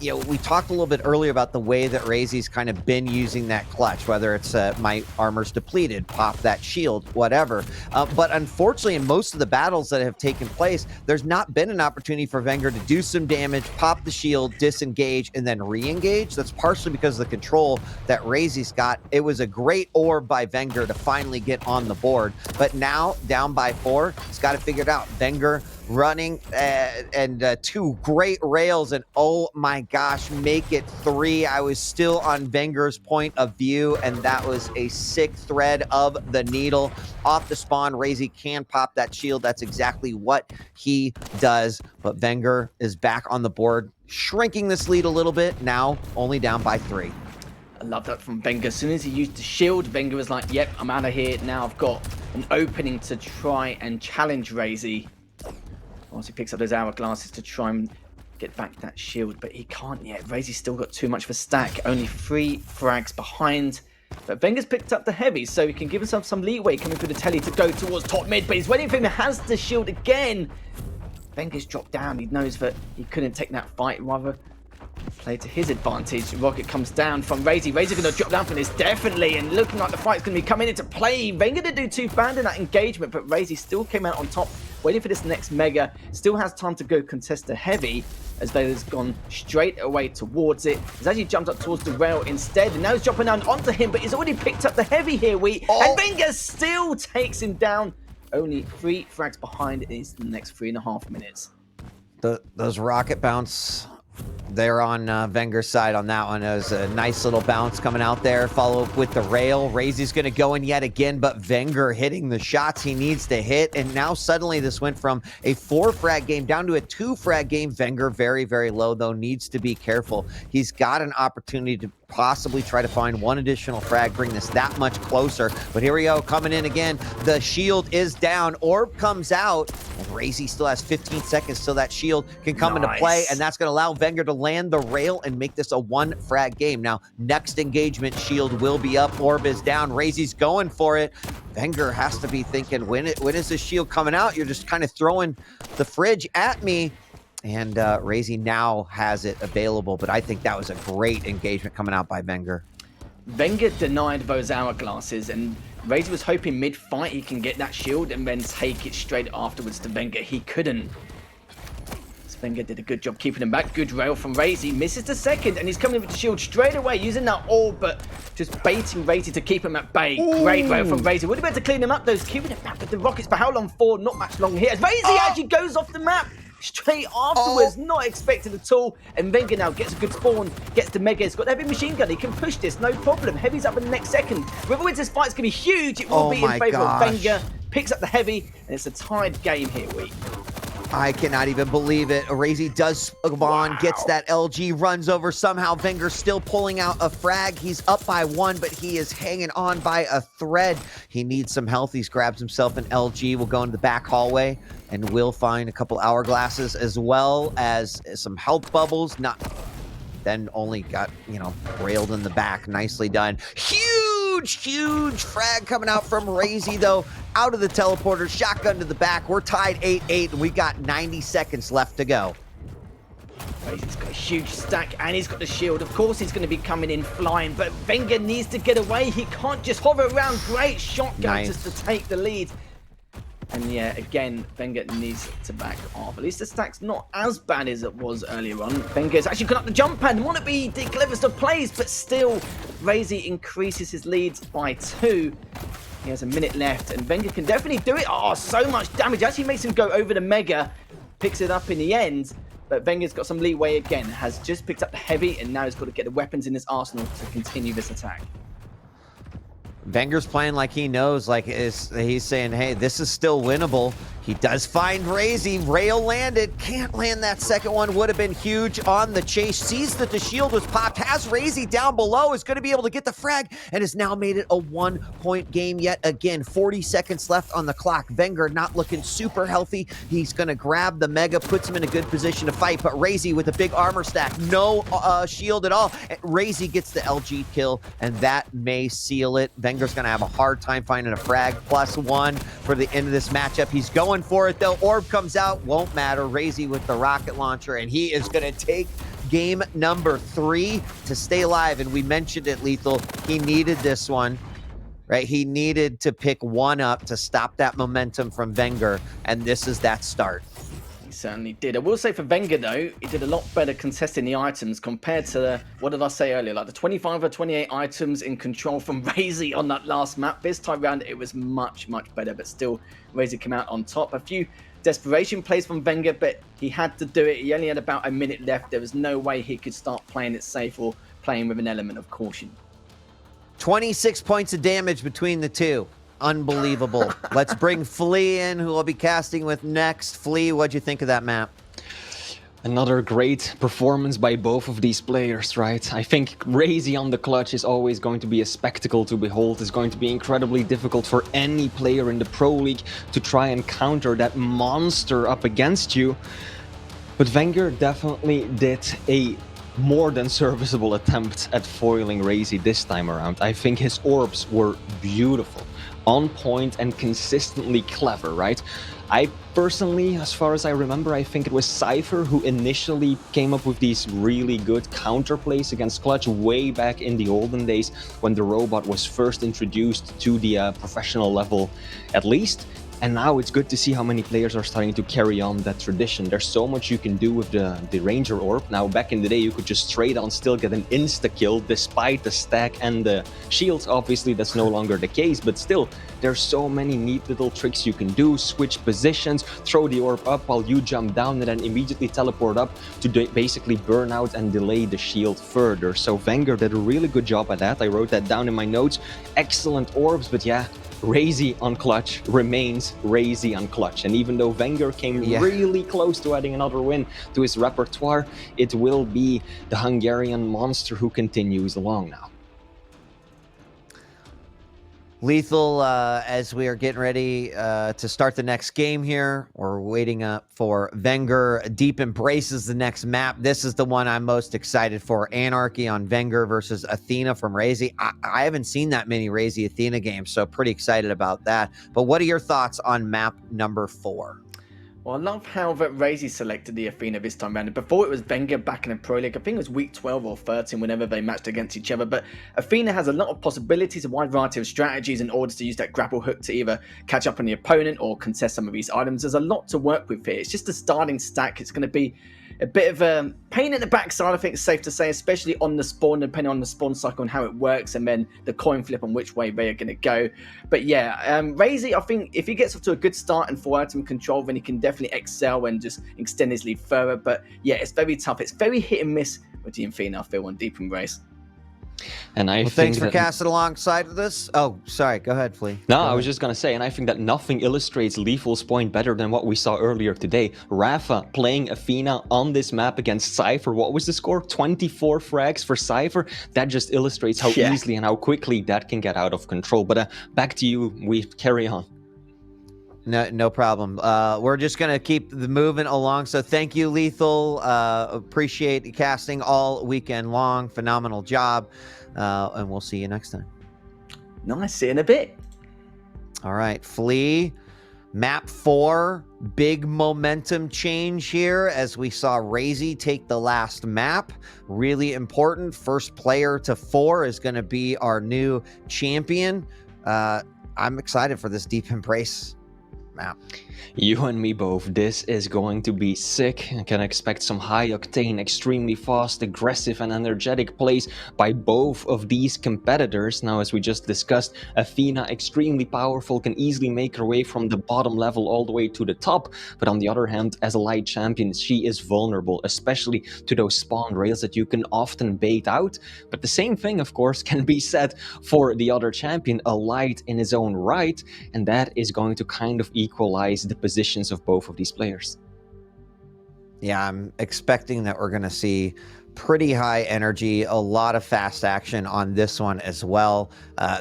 You know, we talked a little bit earlier about the way that Raisy's kind of been using that clutch, whether it's my armor's depleted, pop that shield, whatever. But unfortunately, in most of the battles that have taken place, there's not been an opportunity for Vengeurr to do some damage, pop the shield, disengage, and then re-engage. That's partially because of the control that Raisy's got. It was a great orb by Vengeurr to finally get on the board, but now down by 4, he's got to figure it out. Vengeurr running and 2 great rails, and oh my gosh, make it 3. I was still on Vengeurr's point of view, and that was a sick thread of the needle. Off the spawn, Raisy can pop that shield. That's exactly what he does, but Vengeurr is back on the board, shrinking this lead a little bit, now only down by 3. I love that from Vengeurr. As soon as he used the shield, Vengeurr was like, yep, I'm out of here. Now I've got an opening to try and challenge Raisy. Once he picks up those hourglasses to try and get back that shield, but he can't yet. Raisy's still got too much of a stack, only 3 frags behind. But Vengeurr's picked up the heavy, so he can give himself some leeway coming through the telly to go towards top mid, but he's waiting for him. He has the shield again. Vengeurr's dropped down. He knows that he couldn't take that fight, rather play to his advantage. Rocket comes down from Raisy. Raisy's going to drop down from this, definitely, and looking like the fight's going to be coming into play. Vengeurr didn't do too bad in that engagement, but Raisy still came out on top, waiting for this next Mega. Still has time to go contest the heavy, as Vader's gone straight away towards it. He's actually jumped up towards the rail instead, and now he's dropping down onto him, but he's already picked up the heavy here, and Vengeurr still takes him down. Only 3 frags behind is the next 3.5 minutes. Those rocket bounce, they're on Vengeurr's side on that one. It was a nice little bounce coming out there. Follow up with the rail. Raisy's going to go in yet again, but Vengeurr hitting the shots he needs to hit. And now suddenly this went from a 4-frag game down to a 2-frag game. Vengeurr very, very low, though, needs to be careful. He's got an opportunity to possibly try to find 1 additional frag, bring this that much closer. But here we go, coming in again. The shield is down. Orb comes out, and Raisy still has 15 seconds till that shield can come into play, and that's going to allow Vengeurr to land the rail and make this a 1-frag game. Now, next engagement, shield will be up. Orb is down. Raisy's going for it. Vengeurr has to be thinking, when is this shield coming out? You're just kind of throwing the fridge at me. And Raisy now has it available, but I think that was a great engagement coming out by Vengeurr. Vengeurr denied those hourglasses, and Raisy was hoping mid-fight he can get that shield and then take it straight afterwards to Vengeurr. He couldn't. Vengeurr did a good job keeping him back. Good rail from Raisy. Misses the second, and he's coming in with the shield straight away, using that orb, but just baiting Raisy to keep him at bay. Ooh. Great rail from Raisy. Would have been able to clean him up, though. Keeping it back with the rockets. For how long for? Not much long here. As Raisy actually goes off the map straight afterwards. Not expected at all. And Vengeurr now gets a good spawn, gets the Mega. He's got the heavy machine gun. He can push this, no problem. Heavy's up in the next second. Whoever wins this fight's going to be huge. It will be in favour of Vengeurr. Picks up the heavy, and it's a tied game here, Week. I cannot even believe it. Raisy does spawn, gets that LG, runs over somehow. Vengeurr still pulling out a frag. He's up by 1, but he is hanging on by a thread. He needs some health. He grabs himself an LG. Will go into the back hallway, and will find a couple hourglasses as well as some health bubbles. Then only got, railed in the back. Nicely done. Huge frag coming out from Raisy, though. Out of the teleporter, shotgun to the back. We're tied 8-8, and we got 90 seconds left to go. Raisy's got a huge stack, and he's got the shield. Of course, he's going to be coming in flying, but Vengeurr needs to get away. He can't just hover around. Great shotgun just to take the lead. And yeah, again, Vengeurr needs to back off. At least the stack's not as bad as it was earlier on. Vengeurr's actually got up the jump pad. Want to be the cleverest of plays, but still, Raisy increases his lead by 2. He has a minute left, and Vengeurr can definitely do it. Oh, so much damage. Actually makes him go over the Mega. Picks it up in the end, but Vengeurr's got some leeway again. Has just picked up the heavy, and now he's got to get the weapons in his arsenal to continue this attack. Vengeurr's playing like he knows, he's saying, hey, this is still winnable. He does find Raisy. Rail landed. Can't land that second one. Would have been huge on the chase. Sees that the shield was popped. Has Raisy down below. Is going to be able to get the frag. And has now made it a 1-point game yet again. 40 seconds left on the clock. Vengeurr not looking super healthy. He's going to grab the Mega. Puts him in a good position to fight. But Raisy with a big armor stack. No shield at all. Raisy gets the LG kill. And that may seal it. Vengeurr's going to have a hard time finding a frag. +1 for the end of this matchup. He's going for it, though. Orb comes out. Won't matter. Raisy with the rocket launcher, and he is going to take game number 3 to stay alive. And we mentioned it, Lethal. He needed this one, right? He needed to pick 1 up to stop that momentum from Vengeurr, and this is that start. He certainly did. I will say for Vengeurr, though, he did a lot better contesting the items compared to what did I say earlier? Like the 25 or 28 items in control from Raisy on that last map. This time around, it was much better, but still, Raisy came out on top. A few desperation plays from Vengeurr, but he had to do it. He only had about a minute left. There was no way he could start playing it safe or playing with an element of caution. 26 points of damage between the two. Unbelievable. Let's bring Flea in, who will be casting with next. Flea, what'd you think of that map? Another great performance by both of these players, right? I think Raisy on the clutch is always going to be a spectacle to behold. It's going to be incredibly difficult for any player in the Pro League to try and counter that monster up against you. But Vengeurr definitely did a more than serviceable attempt at foiling Raisy this time around. I think his orbs were beautiful, on point and consistently clever, right? I personally, as far as I remember, I think it was Cypher who initially came up with these really good counterplays against Clutch way back in the olden days when the robot was first introduced to the professional level, at least. And now it's good to see how many players are starting to carry on that tradition. There's so much you can do with the Ranger Orb. Now, back in the day, you could just straight on still get an insta-kill despite the stack and the shields. Obviously, that's no longer the case, but still, there's so many neat little tricks you can do. Switch positions, throw the orb up while you jump down, and then immediately teleport up to basically burn out and delay the shield further. So Vengeurr did a really good job at that. I wrote that down in my notes. Excellent orbs, but yeah, Raisy on clutch remains Raisy on clutch. And even though Vengeurr came really close to adding another win to his repertoire, it will be the Hungarian monster who continues along now. Lethal, as we are getting ready to start the next game here, we're waiting up for Vengeurr. Deep embraces the next map. This is the one I'm most excited for. Anarchy on Vengeurr versus Athena from Raisy. I haven't seen that many Raisy Athena games, so pretty excited about that. But what are your thoughts on map number 4? Well, I love how that Raisy selected the Athena this time around. Before it was Vengeurr back in the Pro League. I think it was week 12 or 13 whenever they matched against each other. But Athena has a lot of possibilities, a wide variety of strategies in order to use that grapple hook to either catch up on the opponent or contest some of these items. There's a lot to work with here. It's just a starting stack. It's going to be a bit of a pain in the backside, I think it's safe to say, especially on the spawn, depending on the spawn cycle and how it works, and then the coin flip on which way they are going to go. But yeah, Raisy, I think if he gets off to a good start and full item control, then he can definitely excel and just extend his lead further. But yeah, it's very tough. It's very hit and miss with the Athena, I feel, on Deep Embrace. And I think thanks for casting alongside of this. Oh, sorry. Go ahead, Flea. No, I was just going to say, and I think that nothing illustrates Lethal's point better than what we saw earlier today. Rafa playing Athena on this map against Cypher. What was the score? 24 frags for Cypher. That just illustrates how easily and how quickly that can get out of control. But back to you. We carry on. No problem. We're just going to keep the moving along. So thank you, Lethal. Appreciate casting all weekend long. Phenomenal job. And we'll see you next time. Nice. See you in a bit. All right. Flea, map 4. Big momentum change here as we saw Raisy take the last map. Really important. First player to 4 is going to be our new champion. I'm excited for this Deep Embrace map. You and me both. This is going to be sick. I can expect some high octane, extremely fast, aggressive and energetic plays by both of these competitors. Now, as we just discussed, Athena extremely powerful, can easily make her way from the bottom level all the way to the top. But on the other hand, as a light champion, she is vulnerable, especially to those spawn rails that you can often bait out. But the same thing, of course, can be said for the other champion, a light in his own right, and that is going to kind of equalize the positions of both of these players. Yeah, I'm expecting that we're going to see pretty high energy, a lot of fast action on this one as well.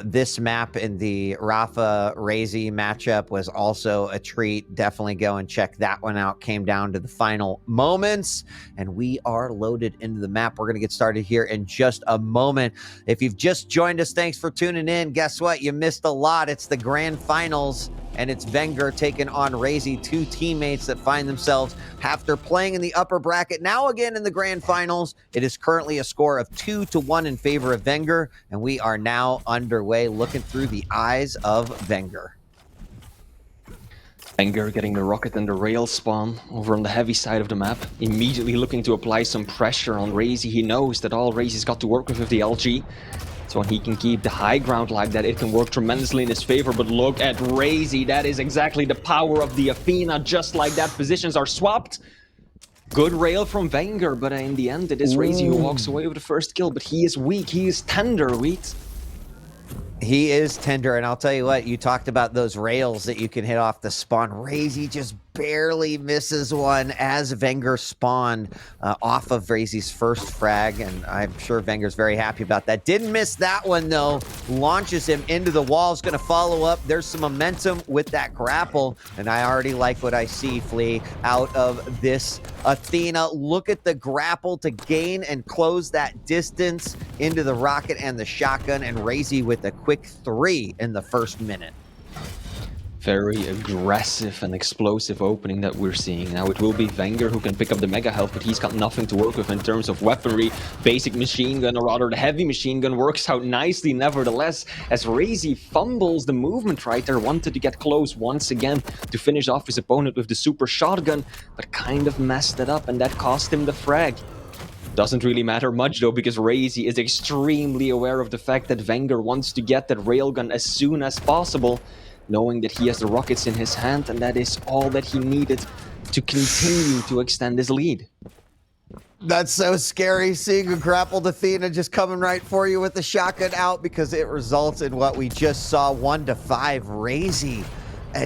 This map in the Rafa-Raisy matchup was also a treat. Definitely go and check that one out. Came down to the final moments, and we are loaded into the map. We're going to get started here in just a moment. If you've just joined us, thanks for tuning in. Guess what? You missed a lot. It's the grand finals, and it's Vengeurr taking on Raisy, two teammates that find themselves after playing in the upper bracket. Now again in the grand finals, it is currently a score of 2-1 in favor of Vengeurr, and we are now underway looking through the eyes of Vengeurr. Vengeurr getting the rocket and the rail spawn over on the heavy side of the map, immediately looking to apply some pressure on Raisy. He knows that all Raisy's got to work with the LG. So when he can keep the high ground like that, it can work tremendously in his favor. But look at Raisy. That is exactly the power of the Athena. Just like that, positions are swapped. Good rail from Vengeurr, but in the end, it is Raisy who walks away with the first kill. But he is weak. He is tender, Wheat. He is tender, and I'll tell you what, you talked about those rails that you can hit off the spawn. Raisy just barely misses one as Vengeurr spawned off of Raisy's first frag, and I'm sure Vengeur's very happy about that. Didn't miss that one, though. Launches him into the wall. Is going to follow up. There's some momentum with that grapple, and I already like what I see, Flea, out of this Athena. Look at the grapple to gain and close that distance into the rocket and the shotgun, and Raisy with a quick 3 in the first minute. Very aggressive and explosive opening that we're seeing. Now it will be Vengeurr who can pick up the mega health, but he's got nothing to work with in terms of weaponry. Basic machine gun, or rather the heavy machine gun, works out nicely nevertheless, as Raisy fumbles the movement right there. Wanted to get close once again to finish off his opponent with the super shotgun, but kind of messed it up, and that cost him the frag. Doesn't really matter much though, because Raisy is extremely aware of the fact that Vengeurr wants to get that railgun as soon as possible, knowing that he has the rockets in his hand, and that is all that he needed to continue to extend his lead. That's so scary, seeing a grappled Athena just coming right for you with the shotgun out, because it results in what we just saw, 1-5. Raisy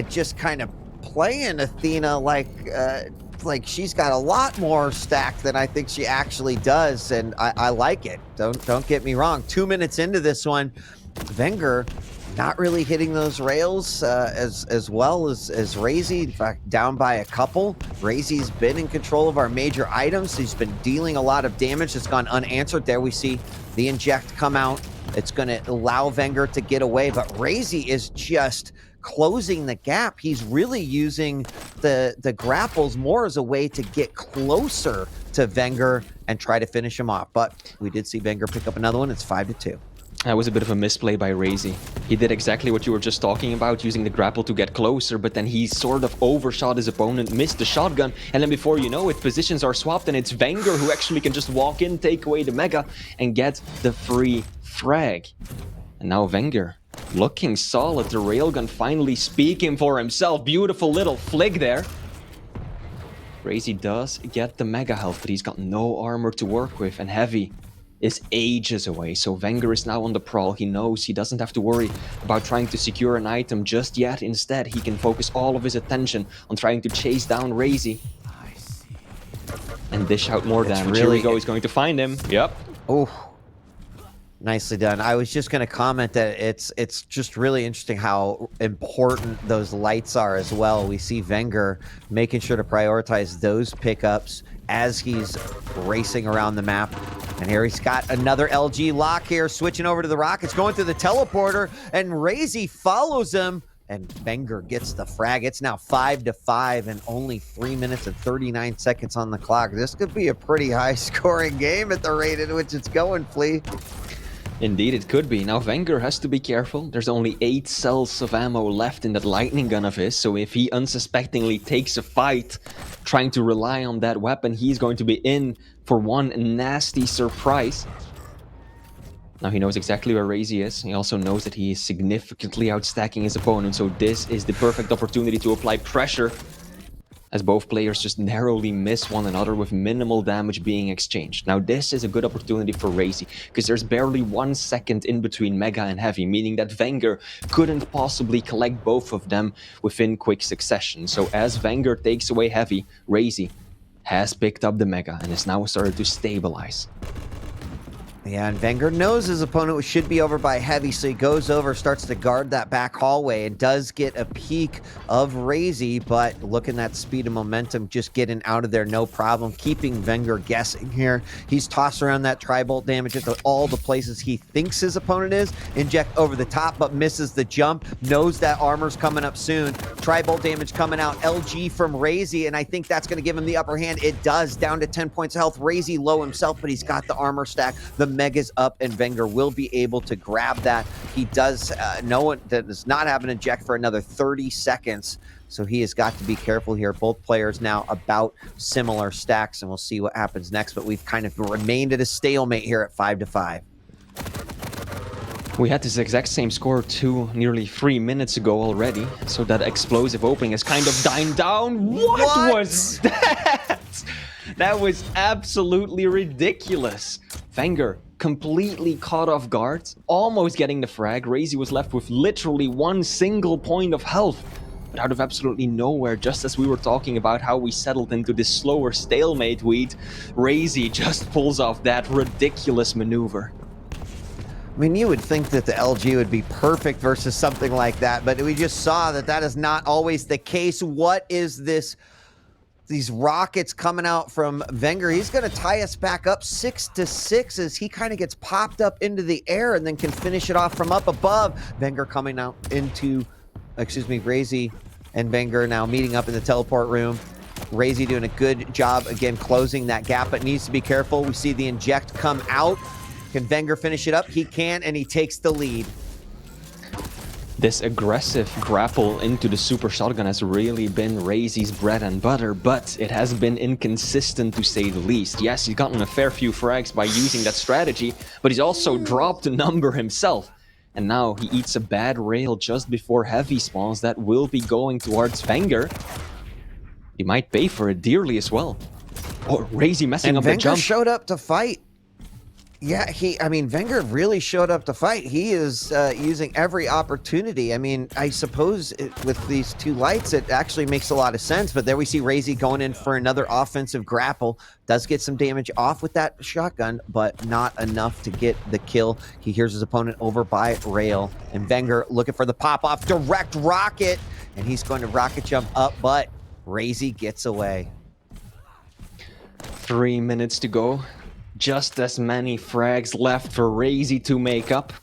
just kind of playing Athena like she's got a lot more stacked than I think she actually does, and I like it. Don't get me wrong. 2 minutes into this one, Vengeurr not really hitting those rails as well as Raisy. In fact, down by a couple. Raisy's been in control of our major items. He's been dealing a lot of damage that's gone unanswered. There we see the inject come out. It's going to allow Vengeurr to get away, but Raisy is just closing the gap. He's really using the grapples more as a way to get closer to Vengeurr and try to finish him off. But we did see Vengeurr pick up another one. It's 5-2. That was a bit of a misplay by Raisy. He did exactly what you were just talking about, using the grapple to get closer, but then he sort of overshot his opponent, missed the shotgun, and then before you know it, positions are swapped, and it's Vengeurr who actually can just walk in, take away the Mega, and get the free frag. And now Vengeurr, looking solid, the railgun finally speaking for himself. Beautiful little flick there. Raisy does get the Mega health, but he's got no armor to work with, and Heavy is ages away, so Vengeurr is now on the prowl. He knows he doesn't have to worry about trying to secure an item just yet. Instead, he can focus all of his attention on trying to chase down Raisy and dish out more damage. Here we go, he's going to find him. Yep. Oh, nicely done. I was just going to comment that it's just really interesting how important those lights are as well. We see Vengeurr making sure to prioritize those pickups as he's racing around the map. And here he's got another LG lock here, switching over to the rockets, going through the teleporter, and Raisy follows him, and Vengeurr gets the frag. It's now 5-5 and only 3 minutes and 39 seconds on the clock. This could be a pretty high-scoring game at the rate at which it's going, Flea. Indeed, it could be. Now, Vengeurr has to be careful. There's only 8 cells of ammo left in that lightning gun of his, so if he unsuspectingly takes a fight, trying to rely on that weapon, he's going to be in for one nasty surprise. Now, he knows exactly where Raisy is. He also knows that he is significantly outstacking his opponent, so this is the perfect opportunity to apply pressure, as both players just narrowly miss one another with minimal damage being exchanged. Now this is a good opportunity for Raisy, because there's barely 1 second in between Mega and Heavy, meaning that Vengeurr couldn't possibly collect both of them within quick succession. So as Vengeurr takes away Heavy, Raisy has picked up the Mega and is now started to stabilize. Yeah, and Vengeurr knows his opponent should be over by Heavy, so he goes over, starts to guard that back hallway, and does get a peek of Raisy, but looking at speed and momentum, just getting out of there, no problem, keeping Vengeurr guessing here. He's tossed around that tri-bolt damage into all the places he thinks his opponent is, inject over the top, but misses the jump, knows that armor's coming up soon, tri-bolt damage coming out, LG from Raisy, and I think that's going to give him the upper hand. It does, down to 10 points of health. Raisy low himself, but he's got the armor stack. The Mega's up, and Vengeurr will be able to grab that. He does know that does not have an eject for another 30 seconds, so he has got to be careful here. Both players now about similar stacks, and we'll see what happens next, but we've kind of remained at a stalemate here at 5-5. We had this exact same score nearly 3 minutes ago already, so that explosive opening has kind of died down. What was that? That was absolutely ridiculous. Vengeurr completely caught off guard, almost getting the frag. Raisy was left with literally 1 single point of health. But out of absolutely nowhere, just as we were talking about how we settled into this slower stalemate, Raisy just pulls off that ridiculous maneuver. I mean, you would think that the LG would be perfect versus something like that, but we just saw that that is not always the case. What is this? These rockets coming out from Vengeurr. He's going to tie us back up 6-6 as he kind of gets popped up into the air and then can finish it off from up above. Vengeurr coming out into, Raisy and Vengeurr now meeting up in the teleport room. Raisy doing a good job, again, closing that gap, but needs to be careful. We see the inject come out. Can Vengeurr finish it up? He can, and he takes the lead. This aggressive grapple into the super shotgun has really been Raisy's bread and butter, but it has been inconsistent to say the least. Yes, he's gotten a fair few frags by using that strategy, but he's also dropped a number himself. And now he eats a bad rail just before Heavy spawns that will be going towards Vengeurr. He might pay for it dearly as well. Oh, Raisy messing up the jump. Vengeurr showed up to fight. Yeah, Vengeurr really showed up to fight. He is using every opportunity. I mean, I suppose with these two lights, it actually makes a lot of sense. But there we see Raisy going in for another offensive grapple. Does get some damage off with that shotgun, but not enough to get the kill. He hears his opponent over by rail. And Vengeurr looking for the pop-off direct rocket. And he's going to rocket jump up, but Raisy gets away. 3 minutes to go. Just as many frags left for Raisy to make up.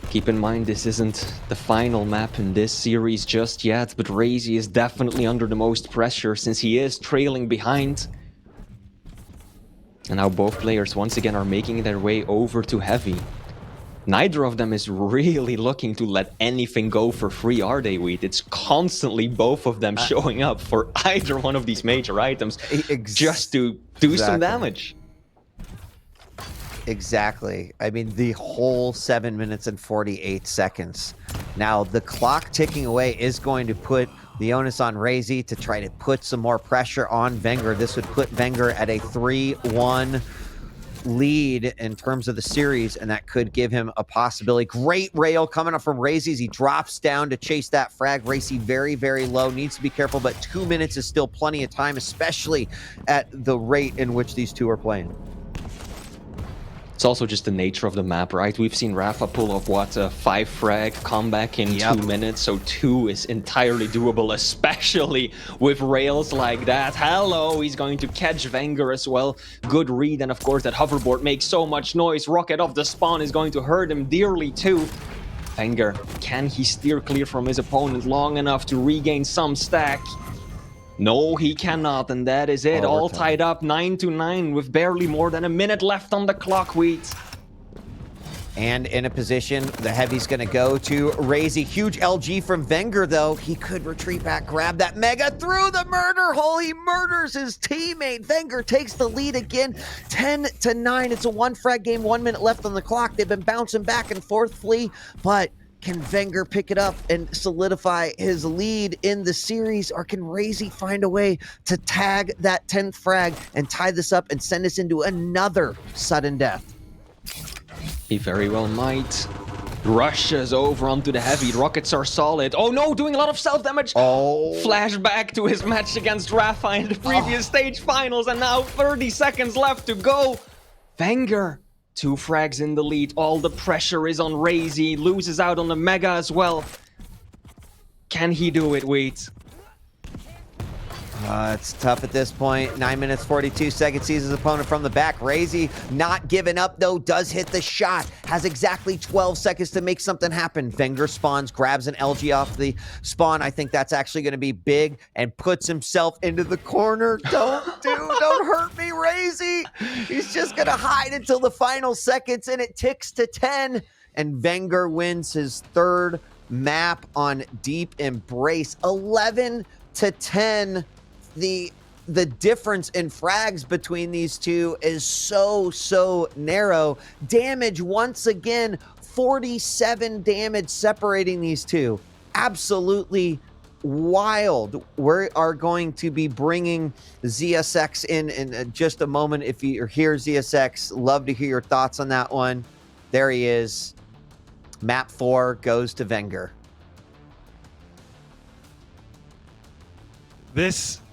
Keep in mind, this isn't the final map in this series just yet, but Raisy is definitely under the most pressure since he is trailing behind. And now both players once again are making their way over to Heavy. Neither of them is really looking to let anything go for free, are they, Wheat? It's constantly both of them showing up for either one of these major items just to do some damage. Exactly. I mean, the whole 7 minutes and 48 seconds. Now, the clock ticking away is going to put the onus on Raisy to try to put some more pressure on Vengeurr. This would put Vengeurr at a 3-1 lead in terms of the series, and that could give him a possibility. Great rail coming up from Raisy as he drops down to chase that frag. Raisy very, very low. Needs to be careful, but 2 minutes is still plenty of time, especially at the rate in which these two are playing. It's also just the nature of the map, right? We've seen Rafa pull off, what, a 5 frag comeback in 2 minutes, so 2 is entirely doable, especially with rails like that. Hello, he's going to catch Vengeurr as well. Good read, and of course that hoverboard makes so much noise. Rocket off the spawn is going to hurt him dearly too. Vengeurr, can he steer clear from his opponent long enough to regain some stack? No, he cannot, and that is it. All tied up 9-9 with barely more than a minute left on the clock, Wheat. And in a position, the Heavy's going to go to Raisy. Huge LG from Vengeurr, though. He could retreat back, grab that Mega through the murder hole. He murders his teammate. Vengeurr takes the lead again, 10-9. It's a 1 frag game, 1 minute left on the clock. They've been bouncing back and forth, Flea, but can Vengeurr pick it up and solidify his lead in the series, or can Raisy find a way to tag that 10th frag and tie this up and send us into another sudden death? He very well might. Rushes over onto the Heavy. Rockets are solid. Oh no, doing a lot of self-damage. Oh. Flashback to his match against Rafa in the previous stage finals, and now 30 seconds left to go. Vengeurr, 2 frags in the lead. All the pressure is on Raisy. Loses out on the Mega as well. Can he do it, Wheat? It's tough at this point. 9 minutes, 42 seconds. Sees his opponent from the back. Raisy not giving up, though. Does hit the shot. Has exactly 12 seconds to make something happen. Vengeurr spawns, grabs an LG off the spawn. I think that's actually going to be big, and puts himself into the corner. Don't hurt me, Raisy. He's just going to hide until the final seconds, and it ticks to 10. And Vengeurr wins his 3rd map on Deep Embrace. 11-10. The difference in frags between these two is so narrow. Damage once again, 47 damage separating these two. Absolutely wild. We are going to be bringing ZSX in just a moment. If you're here, ZSX, love to hear your thoughts on that one. There he is. Map 4 goes to Vengeurr.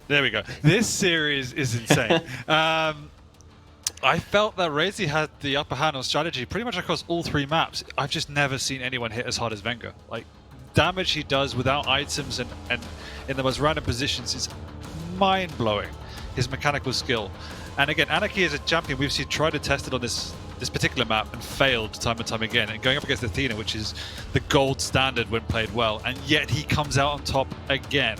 There we go. This series is insane. I felt that Raisy had the upper hand on strategy pretty much across all 3 maps. I've just never seen anyone hit as hard as Vengeurr. Like, damage he does without items and in the most random positions is mind-blowing. His mechanical skill. And again, Anarchy is a champion we've seen try to test it on this particular map and failed time and time again. And going up against Athena, which is the gold standard when played well, and yet he comes out on top again.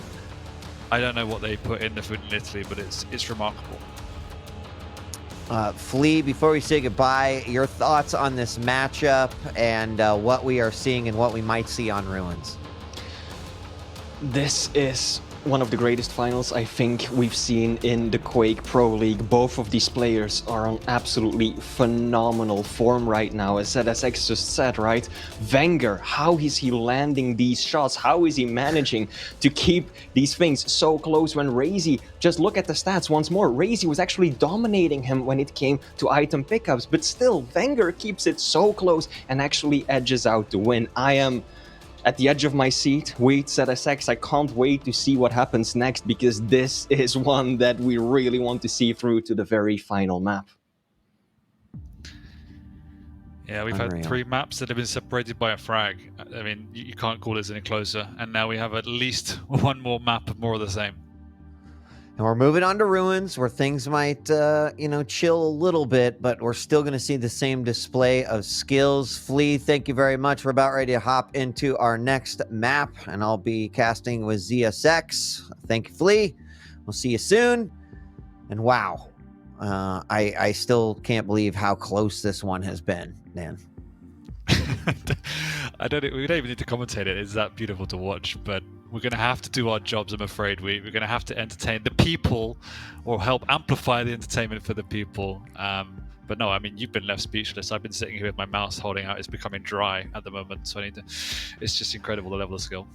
I don't know what they put in the food in Italy, but it's remarkable. Flea, before we say goodbye, your thoughts on this matchup and what we are seeing and what we might see on Ruins. This is one of the greatest finals I think we've seen in the Quake Pro League. Both of these players are on absolutely phenomenal form right now. As ZSX just said, right? Vengeurr, how is he landing these shots? How is he managing to keep these things so close when Raisy, just look at the stats once more, Raisy was actually dominating him when it came to item pickups, but still, Vengeurr keeps it so close and actually edges out the win. I am at the edge of my seat. Wait, ZSX, I can't wait to see what happens next, because this is one that we really want to see through to the very final map. Yeah, we've had 3 maps that have been separated by a frag. I mean, you can't call this any closer. And now we have at least one more map of more of the same. And we're moving on to Ruins, where things might, chill a little bit, but we're still going to see the same display of skills. Flea, thank you very much. We're about ready to hop into our next map, and I'll be casting with ZSX. Thank you, Flea. We'll see you soon. And wow, I still can't believe how close this one has been, man. We don't even need to commentate it. It's that beautiful to watch, but we're going to have to do our jobs, I'm afraid. We're going to have to entertain the people or help amplify the entertainment for the people. But no, I mean, you've been left speechless. I've been sitting here with my mouth holding out. It's becoming dry at the moment, so it's just incredible, the level of skill.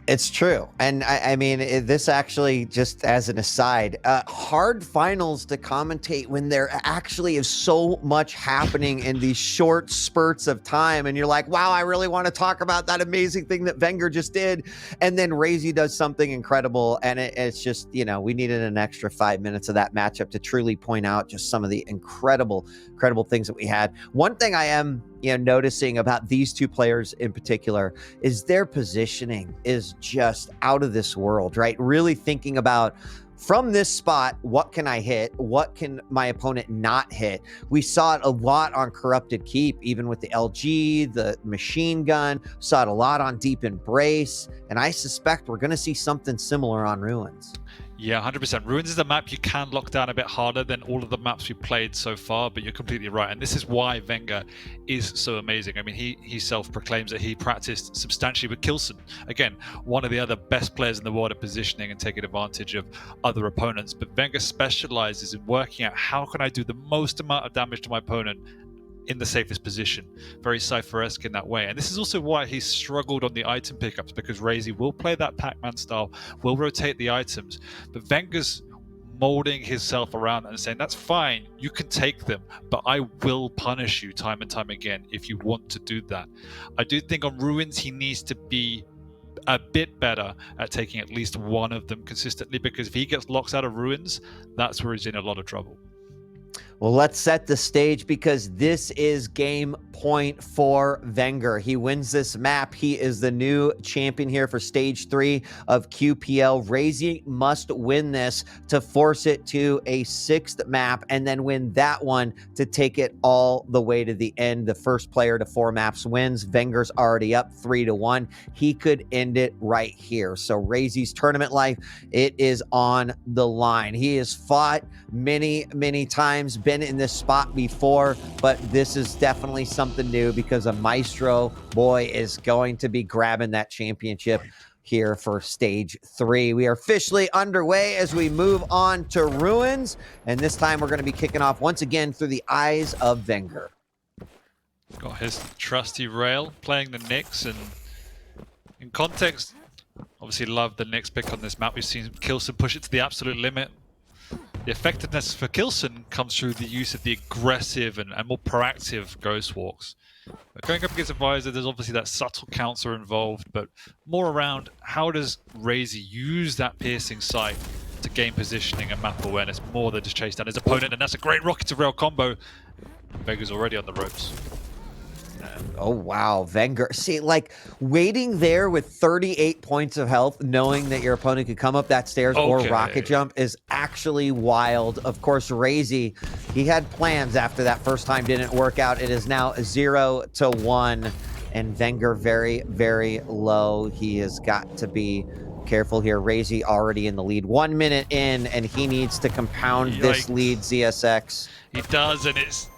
It's true. And I mean, this actually, just as an aside, hard finals to commentate when there actually is so much happening in these short spurts of time. And you're like, wow, I really want to talk about that amazing thing that Vengeurr just did. And then Raisy does something incredible. And it's just, we needed an extra 5 minutes of that matchup to truly point out just some of the incredible things that we had. One thing I am noticing about these two players in particular is their positioning is just out of this world, right? Really thinking about, from this spot, what can I hit? What can my opponent not hit? We saw it a lot on Corrupted Keep, even with the LG, the machine gun, saw it a lot on Deep Embrace, and I suspect we're going to see something similar on Ruins. Yeah, 100%. Ruins is a map you can lock down a bit harder than all of the maps we played so far, but you're completely right. And this is why Vengeurr is so amazing. I mean, he self-proclaims that he practiced substantially with Kilson. Again, one of the other best players in the world at positioning and taking advantage of other opponents. But Vengeurr specializes in working out how can I do the most amount of damage to my opponent in the safest position. Very Cypher-esque in that way. And this is also why he struggled on the item pickups, because Raisy will play that Pac-Man style, will rotate the items, but Vengeurr's molding himself around and saying, that's fine, you can take them, but I will punish you time and time again if you want to do that. I do think on Ruins he needs to be a bit better at taking at least one of them consistently, because if he gets locked out of Ruins, that's where he's in a lot of trouble. Well, let's set the stage, because this is game point for Vengeurr. He wins this map. He is the new champion here for stage 3 of QPL. Raisy must win this to force it to a 6th map, and then win that one to take it all the way to the end. The first player to 4 maps wins. Vengeurr's already up 3-1. He could end it right here. So Raisy's tournament life, it is on the line. He has fought many times, been in this spot before, but this is definitely something new, because a Maestro boy is going to be grabbing that championship here for stage 3. We are officially underway as we move on to Ruins, and this time we're going to be kicking off once again through the eyes of Vengeurr. Got his trusty rail, playing the Nyx, and in context, obviously love the Nyx pick on this map. We've seen Kilson push it to the absolute limit. The effectiveness for Kilson comes through the use of the aggressive and more proactive Ghost Walks. But going up against Advisor, there's obviously that subtle counter involved, but more around how does Raisy use that piercing sight to gain positioning and map awareness more than just chase down his opponent, and that's a great rocket to rail combo. Vengeurr's already on the ropes. Oh, wow. Vengeurr. See, like, waiting there with 38 points of health, knowing that your opponent could come up that stairs or rocket jump is actually wild. Of course, Raisy, he had plans after that first time didn't work out. It is now 0-1, and Vengeurr very low. He has got to be careful here. Raisy already in the lead. 1 minute in, and he needs to compound this lead, ZSX. He does, and it's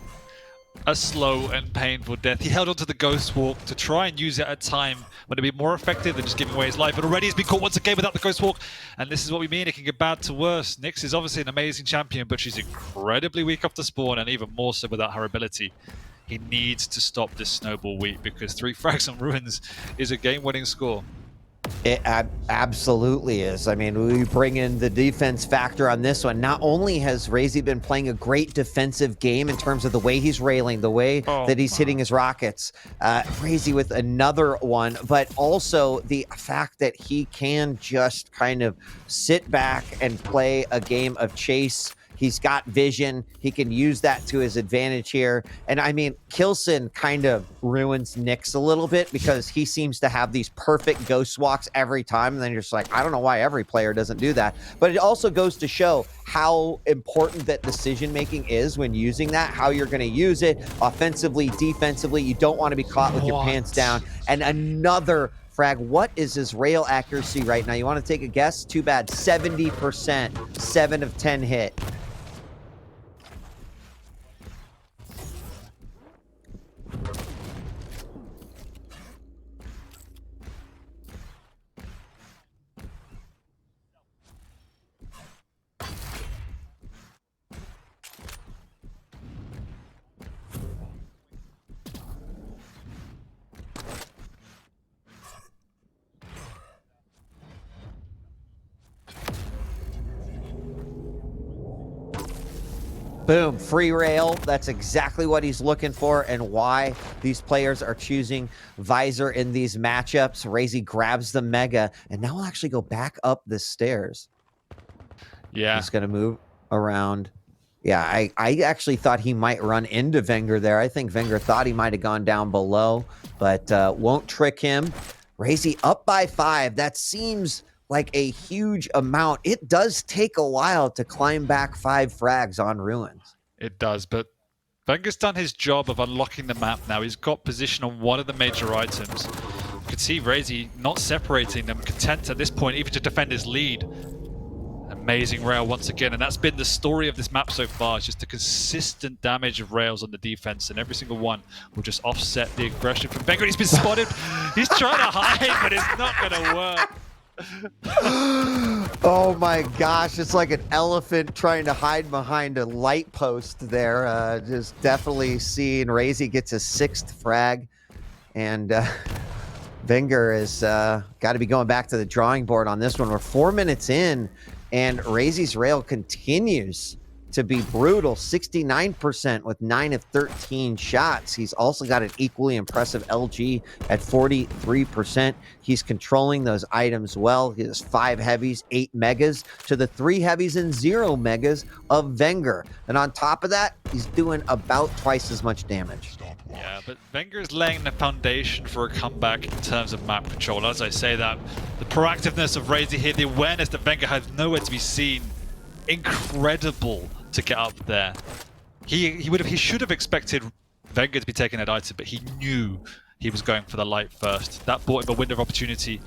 a slow and painful death. He held onto the Ghost Walk to try and use it at time when it'd be more effective than just giving away his life, but already he's been caught once again without the Ghost Walk, and this is what we mean. It can get bad to worse. Nyx is obviously an amazing champion, but she's incredibly weak off the spawn, and even more so without her ability. He needs to stop this snowball week, because 3 frags on Ruins is a game-winning score. It absolutely is. I mean, we bring in the defense factor on this one. Not only has Raisy been playing a great defensive game in terms of the way he's railing, the way that he's hitting his rockets, Raisy with another one, but also the fact that he can just kind of sit back and play a game of chase He's got vision. He can use that to his advantage here. And I mean, Kilson kind of ruins Nyx a little bit because he seems to have these perfect ghost walks every time. And then you're just like, I don't know why every player doesn't do that. But it also goes to show how important that decision making is when using that, how you're going to use it offensively, defensively. You don't want to be caught with your pants down. And another frag. What is his rail accuracy right now? You want to take a guess? Too bad. 70%, 7 of 10 hit. Boom, free rail. That's exactly what he's looking for and why these players are choosing Visor in these matchups. Raisy grabs the Mega, and now we'll actually go back up the stairs. Yeah. He's going to move around. Yeah, I actually thought he might run into Vengeurr there. I think Vengeurr thought he might have gone down below, but won't trick him. Raisy up by 5. That seems like a huge amount. It does take a while to climb back 5 frags on Ruins. It does, but Vengeurr's done his job of unlocking the map now. He's got position on one of the major items. You can see Raisy not separating them, content at this point even to defend his lead. Amazing rail once again, and that's been the story of this map so far. It's just the consistent damage of rails on the defense, and every single one will just offset the aggression from Vengeurr. He's been spotted. He's trying to hide, but it's not going to work. Oh my gosh, it's like an elephant trying to hide behind a light post there. Just definitely seeing Raisy gets his 6th frag, and Vengeurr is got to be going back to the drawing board on this one. We're 4 minutes in, and Raisy's rail continues to be brutal. 69% with 9 of 13 shots. He's also got an equally impressive LG at 43%. He's controlling those items well. He has 5 heavies, 8 megas to the 3 heavies and 0 megas of Vengeurr. And on top of that, he's doing about twice as much damage. Yeah, but Vengeurr is laying the foundation for a comeback in terms of map control. As I say that, the proactiveness of Raisy here, the awareness that Vengeurr has nowhere to be seen, incredible to get up there. He should have expected Vengeurr to be taking that item, but he knew he was going for the light first. That bought him a window of opportunity,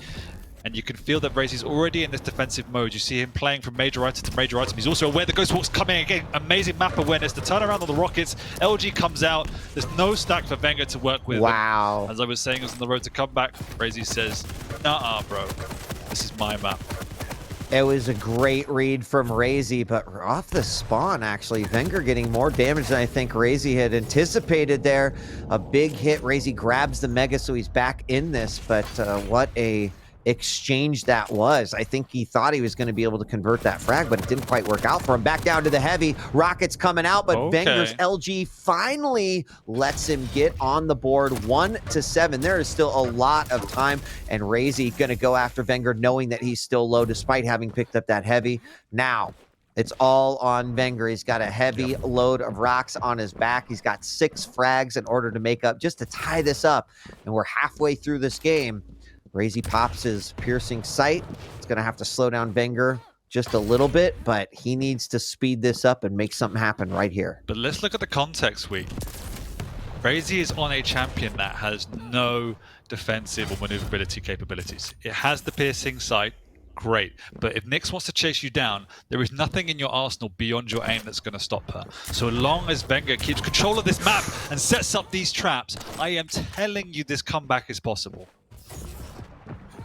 and you can feel that Raisy's already in this defensive mode. You see him playing from major item to major item. He's also aware the Ghost Walk's coming again. Amazing map awareness. The turnaround on the rockets. LG comes out. There's no stack for Vengeurr to work with. Wow. As I was saying, it was on the road to comeback. Raisy says, nah, bro. This is my map. It was a great read from Raisy, but off the spawn, actually. Vengeurr getting more damage than I think Raisy had anticipated there. A big hit. Raisy grabs the Mega, so he's back in this, but what a exchange that was. I think he thought he was going to be able to convert that frag, but it didn't quite work out for him. Back down to the heavy. Rockets coming out, but Vengeurr's LG finally lets him get on the board. 1-7. There is still a lot of time, and Raisy going to go after Vengeurr knowing that he's still low despite having picked up that heavy. Now, it's all on Vengeurr. He's got a heavy load of rocks on his back. He's got 6 frags in order to make up, just to tie this up, and we're halfway through this game. Raisy pops his piercing sight. It's going to have to slow down Vengeurr just a little bit, but he needs to speed this up and make something happen right here. But let's look at the context, Raisy is on a champion that has no defensive or maneuverability capabilities. It has the piercing sight, great. But if Nyx wants to chase you down, there is nothing in your arsenal beyond your aim that's going to stop her. So long as Vengeurr keeps control of this map and sets up these traps, I am telling you this comeback is possible.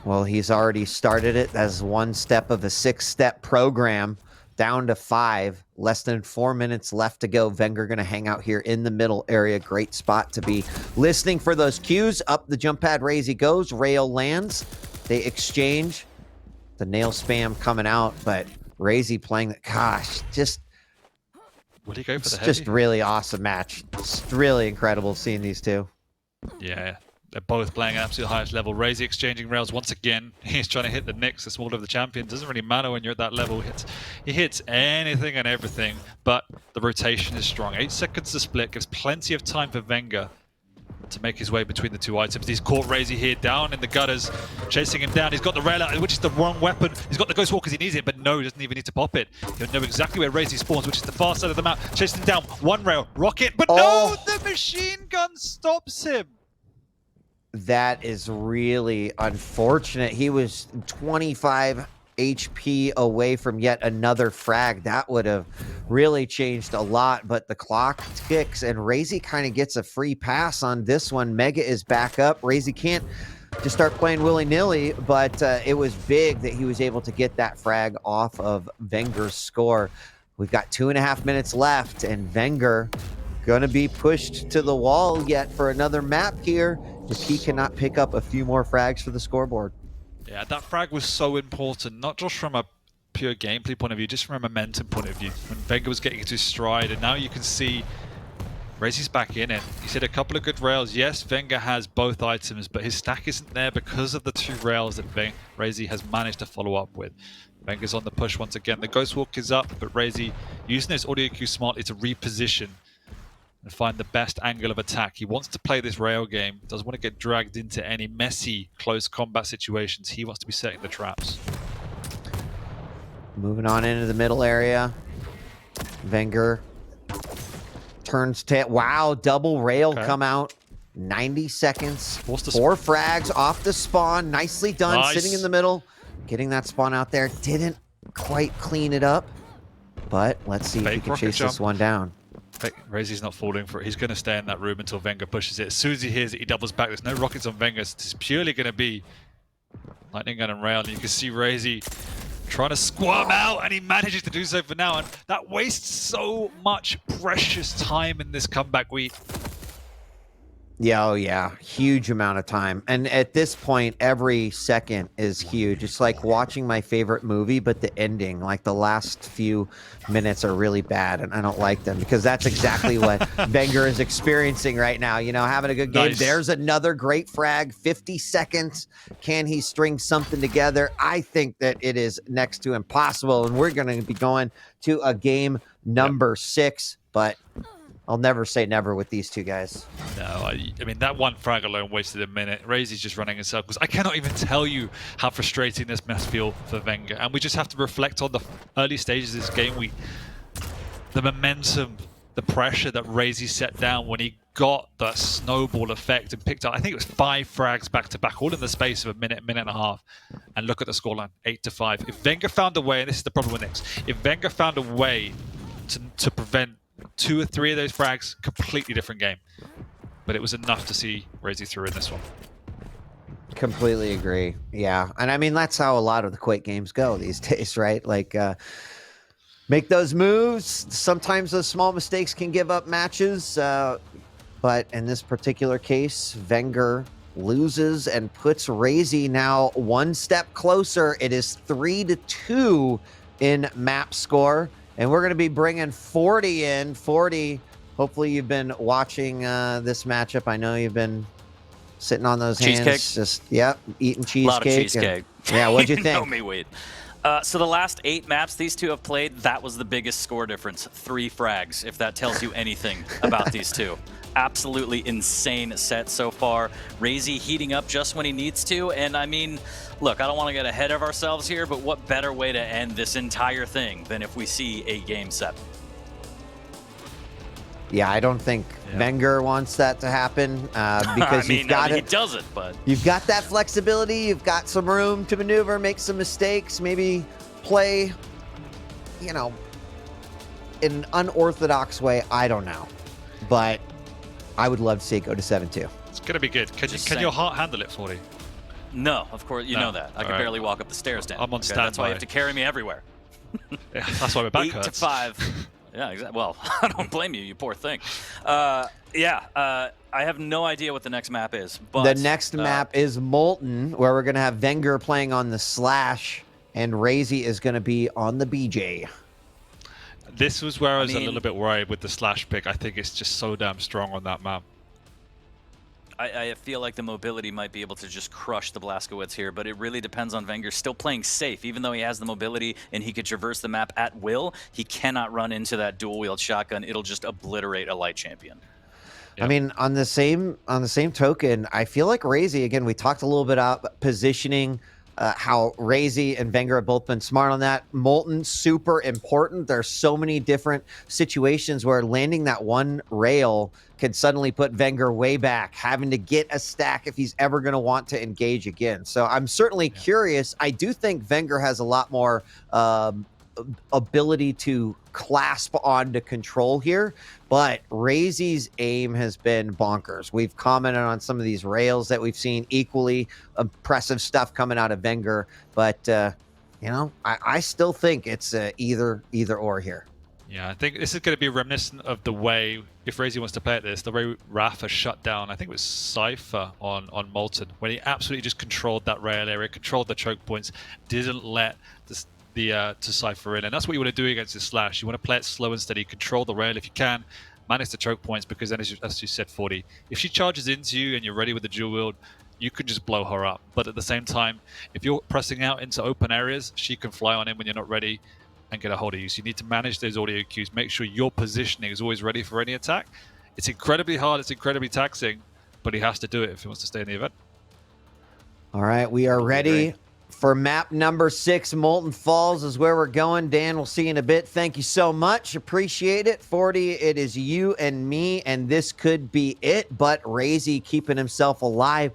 Well, he's already started it as one step of a 6-step program, down to 5. Less than 4 minutes left to go. Vengeurr going to hang out here in the middle area. Great spot to be listening for those cues. Up the jump pad, Raisy goes. Rail lands. They exchange. The nail spam coming out, but Raisy playing the... Gosh, just... Would he go for the heavy? Just really awesome match. It's really incredible seeing these two. Yeah. They're both playing at absolute highest level. Raisy exchanging rails once again. He's trying to hit the Nyx, the smaller of the champions. Doesn't really matter when you're at that level. He hits anything and everything, but the rotation is strong. 8 seconds to split, gives plenty of time for Vengeurr to make his way between the two items. He's caught Raisy here down in the gutters, chasing him down. He's got the rail out, which is the wrong weapon. He's got the Ghost Walkers, he needs it, but no, he doesn't even need to pop it. He'll know exactly where Raisy spawns, which is the far side of the map. Chasing him down, one rail, rocket, but no, the machine gun stops him. That is really unfortunate. He was 25 HP away from yet another frag. That would have really changed a lot, but the clock ticks and Raisy kind of gets a free pass on this one. Mega is back up. Raisy can't just start playing willy-nilly, but it was big that he was able to get that frag off of Vengeur's score. We've got 2.5 minutes left, and Vengeurr gonna be pushed to the wall yet for another map here if he cannot pick up a few more frags for the scoreboard. Yeah, that frag was so important, not just from a pure gameplay point of view, just from a momentum point of view. When Vengeurr was getting into his stride, and now you can see Raisy's back in it. He's hit a couple of good rails. Yes, Vengeurr has both items, but his stack isn't there because of the 2 rails that Raisy has managed to follow up with. Vengeurr's on the push once again. The Ghost Walk is up, but Raisy using his audio cue smartly to reposition and find the best angle of attack. He wants to play this rail game. He doesn't want to get dragged into any messy close combat situations. He wants to be setting the traps. Moving on into the middle area. Vengeurr turns tail. Wow, double rail come out. 90 seconds. 4 frags off the spawn. Nicely done. Nice. Sitting in the middle. Getting that spawn out there. Didn't quite clean it up. But let's see if he can chase this one down. Raisy's not falling for it. He's going to stay in that room until Vengeurr pushes it. As soon as he hears it, he doubles back. There's no rockets on Vengeurr. So it's purely going to be lightning gun and rail. And you can see Raisy trying to squirm out, and he manages to do so for now. And that wastes so much precious time in this comeback week. Yeah, oh yeah, huge amount of time. And at this point, every second is huge. It's like watching my favorite movie, but the ending, like the last few minutes are really bad, and I don't like them because that's exactly what Vengeurr is experiencing right now. You know, having a good game. Nice. There's another great frag, 50 seconds. Can he string something together? I think that it is next to impossible, and we're going to be going to a game number 6, but I'll never say never with these two guys. No, I mean, that one frag alone wasted a minute. Raisy's just running in circles. I cannot even tell you how frustrating this must feel for Vengeurr. And we just have to reflect on the early stages of this game. The momentum, the pressure that Raisy set down when he got that snowball effect and picked up, I think it was 5 frags back-to-back, all in the space of a minute and a half. And look at the scoreline, 8-5. If Vengeurr found a way, and this is the problem with Nyx, if Vengeurr found a way to prevent 2 or 3 of those frags, completely different game. But it was enough to see Raisy through in this one. Completely agree. Yeah. And I mean, that's how a lot of the Quake games go these days, right? Like, make those moves. Sometimes those small mistakes can give up matches. But in this particular case, Vengeurr loses and puts Raisy now 1 step closer. It is 3-2 in map score. And we're going to be bringing 40 in. 40, hopefully you've been watching this matchup. I know you've been sitting on those hands. Just, yep, eating cheesecake. A lot of cheesecake. Yeah, what'd you think? Know me, wait. So the last 8 maps these two have played, that was the biggest score difference. 3 frags, if that tells you anything about these two. Absolutely insane set so far. Raisy heating up just when he needs to. And I mean, look, I don't want to get ahead of ourselves here, but what better way to end this entire thing than if we see a game 7? Yeah, I don't think Vengeurr wants that to happen because he doesn't, but you've got that flexibility. You've got some room to maneuver, make some mistakes, maybe play, you know, in an unorthodox way. I don't know, but I would love to see it go to 7-2. It's going to be good. Can your heart handle it, 40? No, of course, you know that. I can barely walk up the stairs, Dan. I'm on standby. That's why you have to carry me everywhere. Yeah, that's why my back hurts. 8-5. Yeah, exactly. Well, I don't blame you, you poor thing. I have no idea what the next map is. But, the next map is Molten, where we're going to have Vengeurr playing on the Slash, and Raisy is going to be on the BJ. This was where I was a little bit worried with the Slash pick. I think it's just so damn strong on that map. I feel like the mobility might be able to just crush the Blazkowicz here, but it really depends on Vengeurr still playing safe. Even though he has the mobility and he could traverse the map at will, he cannot run into that dual-wield shotgun. It'll just obliterate a light champion. I mean, on the same token, I feel like Raisy, again, we talked a little bit about positioning, how Raisy and Vengeurr have both been smart on that. Molten, super important. There's so many different situations where landing that one rail can suddenly put Vengeurr way back, having to get a stack if he's ever going to want to engage again. So I'm certainly curious. I do think Vengeurr has a lot more ability to clasp onto control here, but Raisy's aim has been bonkers. We've commented on some of these rails that we've seen, equally impressive stuff coming out of Vengeurr, but you know, I still think it's either or here. Yeah, I think this is going to be reminiscent of the way, if Raisy wants to play at this, the way Rafa shut down, I think it was Cypher on Molten, when he absolutely just controlled that rail area, controlled the choke points, didn't let to Cypher in. And that's what you want to do against this Slash. You want to play it slow and steady, control the rail if you can, manage the choke points, because then, as you said, 40, if she charges into you and you're ready with the dual wield, you can just blow her up. But at the same time, if you're pressing out into open areas, she can fly on in when you're not ready and get a hold of you. So you need to manage those audio cues, make sure your positioning is always ready for any attack. It's incredibly hard, it's incredibly taxing, but he has to do it if he wants to stay in the event. All right, we are ready for map number 6. Molten Falls is where we're going. Dan, we'll see you in a bit. Thank you so much. Appreciate it. 40, it is you and me, and this could be it. But Raisy keeping himself alive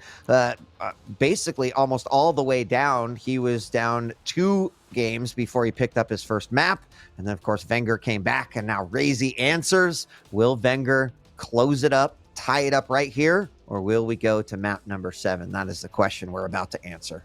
basically almost all the way down. He was down 2 games before he picked up his first map. And then, of course, Vengeurr came back, and now Raisy answers. Will Vengeurr close it up, tie it up right here, or will we go to map number 7? That is the question we're about to answer.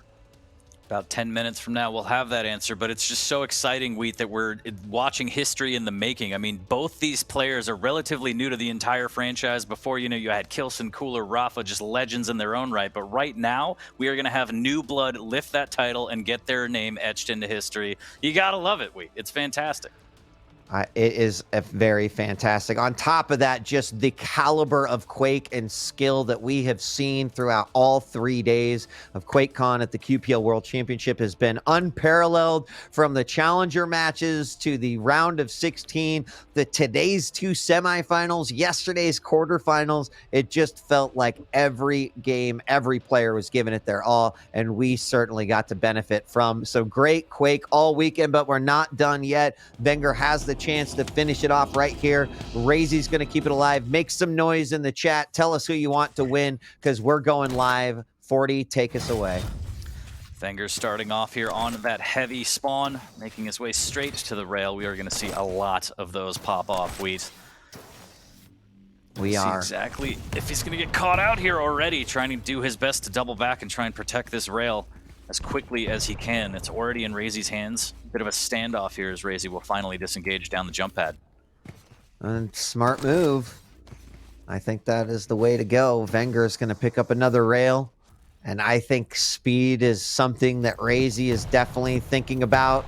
About 10 minutes from now, we'll have that answer, but it's just so exciting, Wheat, that we're watching history in the making. I mean, both these players are relatively new to the entire franchise. Before, you know, you had Kilson, Cooler, Rafa, just legends in their own right. But right now, we are going to have new blood lift that title and get their name etched into history. You got to love it, Wheat. It's fantastic. It is a very fantastic. On top of that, just the caliber of Quake and skill that we have seen throughout all 3 days of QuakeCon at the QPL World Championship has been unparalleled. From the challenger matches to the round of 16, today's 2 semifinals, yesterday's quarterfinals. It just felt like every game, every player was giving it their all, and we certainly got to benefit from some great Quake all weekend. But we're not done yet. Vengeurr has the chance to finish it off right here. Raisy's going to keep it alive. Make some noise in the chat. Tell us who you want to win, because we're going live. 40, take us away. Vengeurr starting off here on that heavy spawn, making his way straight to the rail. We are going to see a lot of those pop off, Wheat. We are. Exactly if he's going to get caught out here already, trying to do his best to double back and try and protect this rail as quickly as he can. It's already in Raisy's hands. Bit of a standoff here as Raisy will finally disengage down the jump pad. And smart move. I think that is the way to go. Vengeurr is going to pick up another rail, and I think speed is something that Raisy is definitely thinking about.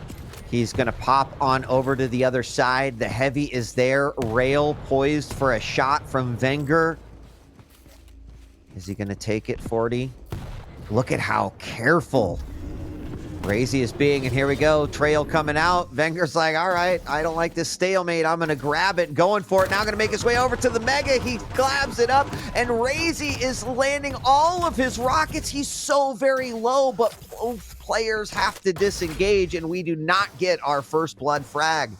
He's going to pop on over to the other side. The heavy is there. Rail poised for a shot from Vengeurr. Is he going to take it, 40? Look at how careful Raisy is being, and here we go. Trail coming out. Vengeur's like, all right, I don't like this stalemate. I'm going to grab it, going for it. Now going to make his way over to the Mega. He grabs it up, and Raisy is landing all of his rockets. He's so very low, but both players have to disengage, and we do not get our first blood frag.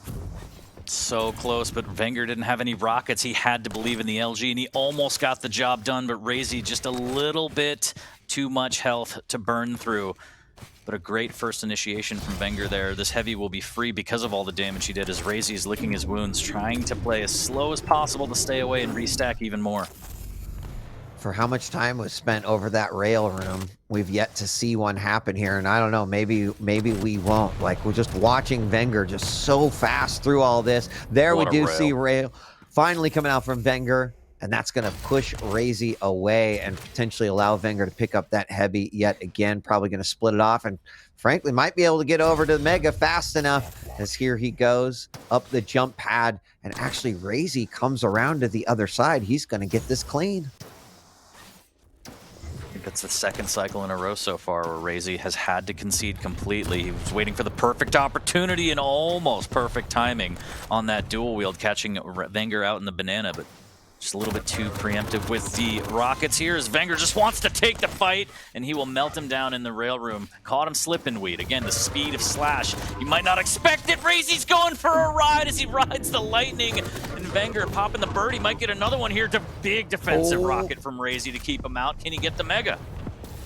So close, but Vengeurr didn't have any rockets. He had to believe in the LG, and he almost got the job done, but Raisy just a little bit too much health to burn through. But a great first initiation from Vengeurr there. This heavy will be free because of all the damage he did, as Raisy is licking his wounds, trying to play as slow as possible to stay away and restack even more. For how much time was spent over that rail room, we've yet to see one happen here, and I don't know, maybe we won't. Like, we're just watching Vengeurr just so fast through all this. There What we a do rail. see rail finally coming out from Vengeurr, and that's going to push Raisy away and potentially allow Vengeurr to pick up that heavy yet again. Probably going to split it off, and frankly might be able to get over to the Mega fast enough, as here he goes up the jump pad, and actually Raisy comes around to the other side. He's going to get this clean. It's the second cycle in a row so far where Raisy has had to concede completely. He was waiting for the perfect opportunity and almost perfect timing on that dual wield, catching Vengeurr out in the banana, but just a little bit too preemptive with the rockets here as Vengeurr just wants to take the fight, and he will melt him down in the rail room. Caught him slipping, Weed. Again, the speed of Slash. You might not expect it. Raisy's going for a ride as he rides the lightning, and Vengeurr popping the bird. He might get another one here. Big defensive rocket from Raisy to keep him out. Can he get the Mega?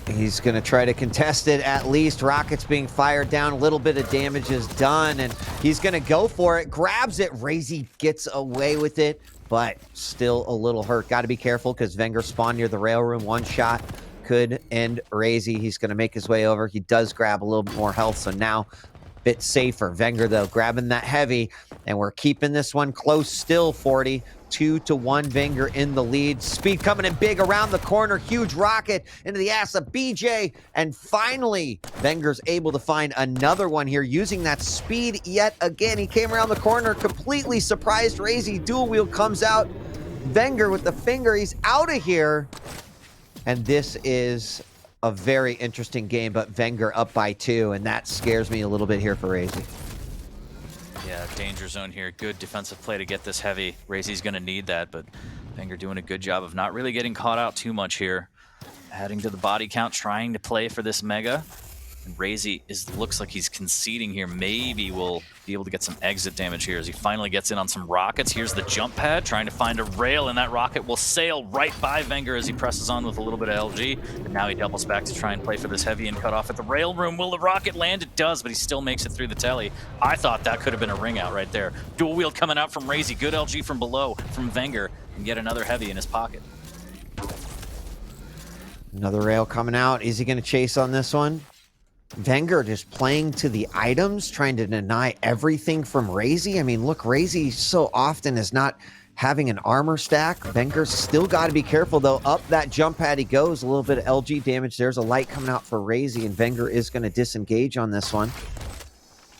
He's going to try to contest it at least. Rockets being fired down. A little bit of damage is done, and he's going to go for it. Grabs it. Raisy gets away with it, but still a little hurt. Got to be careful because Vengeurr spawned near the rail room. One shot could end Raisy. He's going to make his way over. He does grab a little bit more health, so now a bit safer. Vengeurr, though, grabbing that heavy, and we're keeping this one close still, 40. 2-1, Vengeurr in the lead. Speed coming in big around the corner. Huge rocket into the ass of BJ. And finally, Vengeurr's able to find another one here using that speed yet again. He came around the corner, completely surprised Raisy. Dual wheel comes out. Vengeurr with the finger. He's out of here. And this is a very interesting game, but Vengeurr up by 2, and that scares me a little bit here for Raisy. Yeah, danger zone here. Good defensive play to get this heavy. Raisy's going to need that, but Vengeurr doing a good job of not really getting caught out too much here. Adding to the body count, trying to play for this Mega. And Raisy looks like he's conceding here. Maybe we'll be able to get some exit damage here as he finally gets in on some rockets. Here's the jump pad, trying to find a rail, and that rocket will sail right by Vengeurr as he presses on with a little bit of LG. And now he doubles back to try and play for this heavy and cut off at the rail room. Will the rocket land? It does, but he still makes it through the telly. I thought that could have been a ring out right there. Dual wield coming out from Raisy. Good LG from below from Vengeurr, and get another heavy in his pocket. Another rail coming out. Is he going to chase on this one? Vengeurr just playing to the items, trying to deny everything from Raisy. I mean, look, Raisy so often is not having an armor stack. Vengeurr's still got to be careful, though. Up that jump pad he goes. A little bit of LG damage. There's a light coming out for Raisy, and Vengeurr is going to disengage on this one.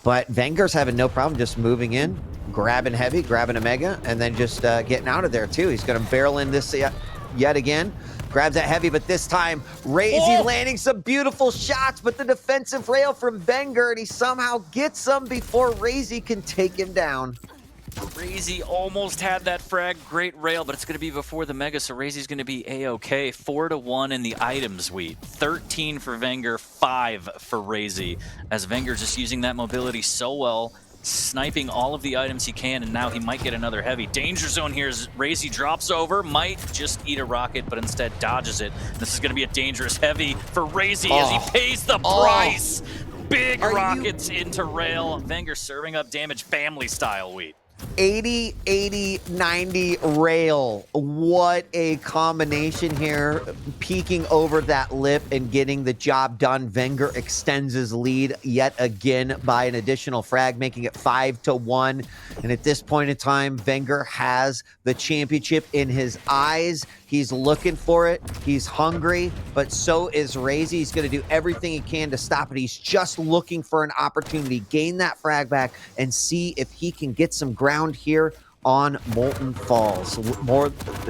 But Vengeurr's having no problem just moving in, grabbing heavy, grabbing a Mega, and then just getting out of there, too. He's going to barrel in this yet again. Grabs that heavy, but this time, Raisy landing some beautiful shots, but the defensive rail from Vengeurr, and he somehow gets them before Raisy can take him down. Raisy almost had that frag. Great rail, but it's going to be before the Mega, so Raisy's going to be A-OK. 4-1 in the items Weed. 13 for Vengeurr, 5 for Raisy. As Vengeurr just using that mobility so well, sniping all of the items he can, and now he might get another heavy. Danger zone here as Raisy drops over, might just eat a rocket, but instead dodges it. This is going to be a dangerous heavy for Raisy as he pays the price. Big rockets into rail. Vengeurr serving up damage family style, Weed. 80, 80, 90 rail. What a combination here. Peeking over that lip and getting the job done. Vengeurr extends his lead yet again by an additional frag, making it 5-1. And at this point in time, Vengeurr has the championship in his eyes. He's looking for it. He's hungry, but so is Raisy. He's going to do everything he can to stop it. He's just looking for an opportunity, gain that frag back, and see if he can get some ground here on Molten Falls.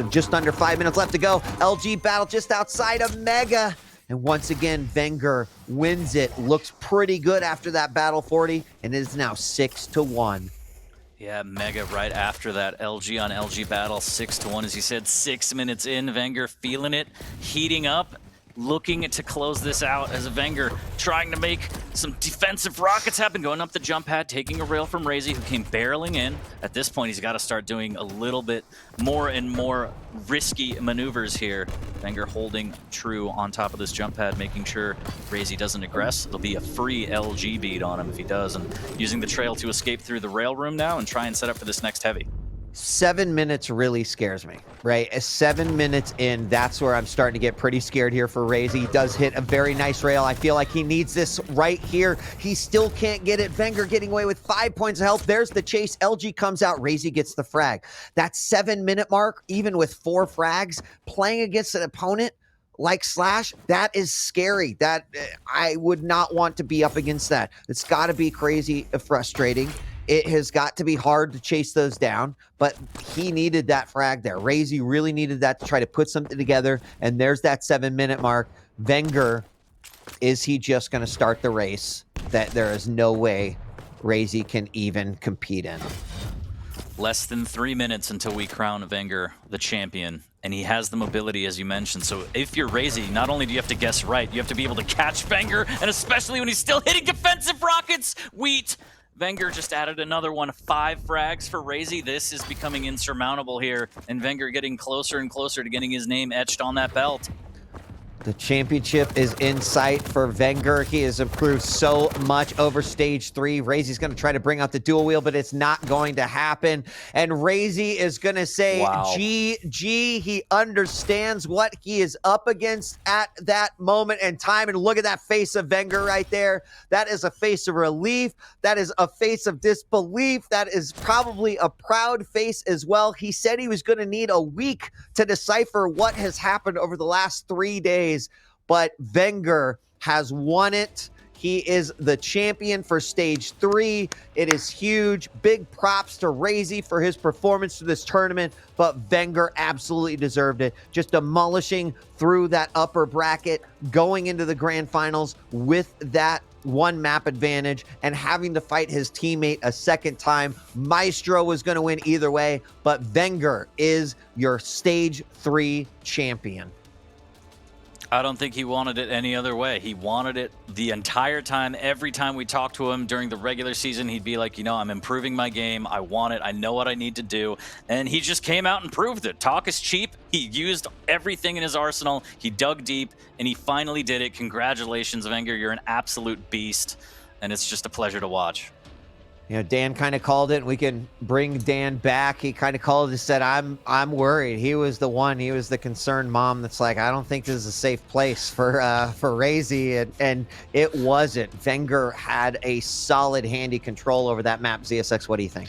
Just under 5 minutes left to go. LG battle just outside of Mega. And once again, Vengeurr wins it. Looks pretty good after that battle, 40, and it is now 6-1. Yeah, Mega right after that LG on LG battle, 6-1, as you said, 6 minutes in. Vengeurr feeling it, heating up, looking to close this out as Vengeurr trying to make some defensive rockets happen, going up the jump pad, taking a rail from Raisy, who came barreling in. At this point, he's got to start doing a little bit more and more risky maneuvers here. Vengeurr holding true on top of this jump pad, making sure Raisy doesn't aggress. It'll be a free LG beat on him if he does, and using the trail to escape through the rail room now and try and set up for this next heavy. 7 minutes really scares me, right? 7 minutes in, that's where I'm starting to get pretty scared here for Raisy. He does hit a very nice rail. I feel like he needs this right here. He still can't get it. Vengeurr getting away with 5 points of health. There's the chase. LG comes out. Raisy gets the frag. That 7 minute mark, even with 4 frags, playing against an opponent like Slash, that is scary. That I would not want to be up against that. It's got to be crazy frustrating. It has got to be hard to chase those down, but he needed that frag there. Raisy really needed that to try to put something together, and there's that 7 minute mark. Vengeurr, is he just going to start the race that there is no way Raisy can even compete in? Less than 3 minutes until we crown Vengeurr the champion, and he has the mobility, as you mentioned. So if you're Raisy, not only do you have to guess right, you have to be able to catch Vengeurr, and especially when he's still hitting defensive rockets. Wheat. Vengeurr just added another one. 5 frags for Raisy. This is becoming insurmountable here, and Vengeurr getting closer and closer to getting his name etched on that belt. The championship is in sight for Vengeurr. He has improved so much over stage 3. Raisy's going to try to bring out the dual wheel, but it's not going to happen. And Raisy is going to say, Wow. GG. He understands what he is up against at that moment in time. And look at that face of Vengeurr right there. That is a face of relief. That is a face of disbelief. That is probably a proud face as well. He said he was going to need a week to decipher what has happened over the last 3 days. But Vengeurr has won it. He is the champion for stage 3. It is huge. Big props to Raisy for his performance to this tournament, but Vengeurr absolutely deserved it. Just demolishing through that upper bracket, going into the grand finals with that 1 map advantage and having to fight his teammate a second time. Maestro was going to win either way, but Vengeurr is your stage 3 champion. I don't think he wanted it any other way. He wanted it the entire time. Every time we talked to him during the regular season, he'd be like, you know, I'm improving my game. I want it. I know what I need to do. And he just came out and proved it. Talk is cheap. He used everything in his arsenal. He dug deep, and he finally did it. Congratulations, Vengeurr. You're an absolute beast, and it's just a pleasure to watch. You know, Dan kind of called it, and we can bring Dan back. He kind of called it and said, I'm worried. He was the one. He was the concerned mom that's like, I don't think this is a safe place for Raisy, and it wasn't. Vengeurr had a solid, handy control over that map. ZSX, what do you think?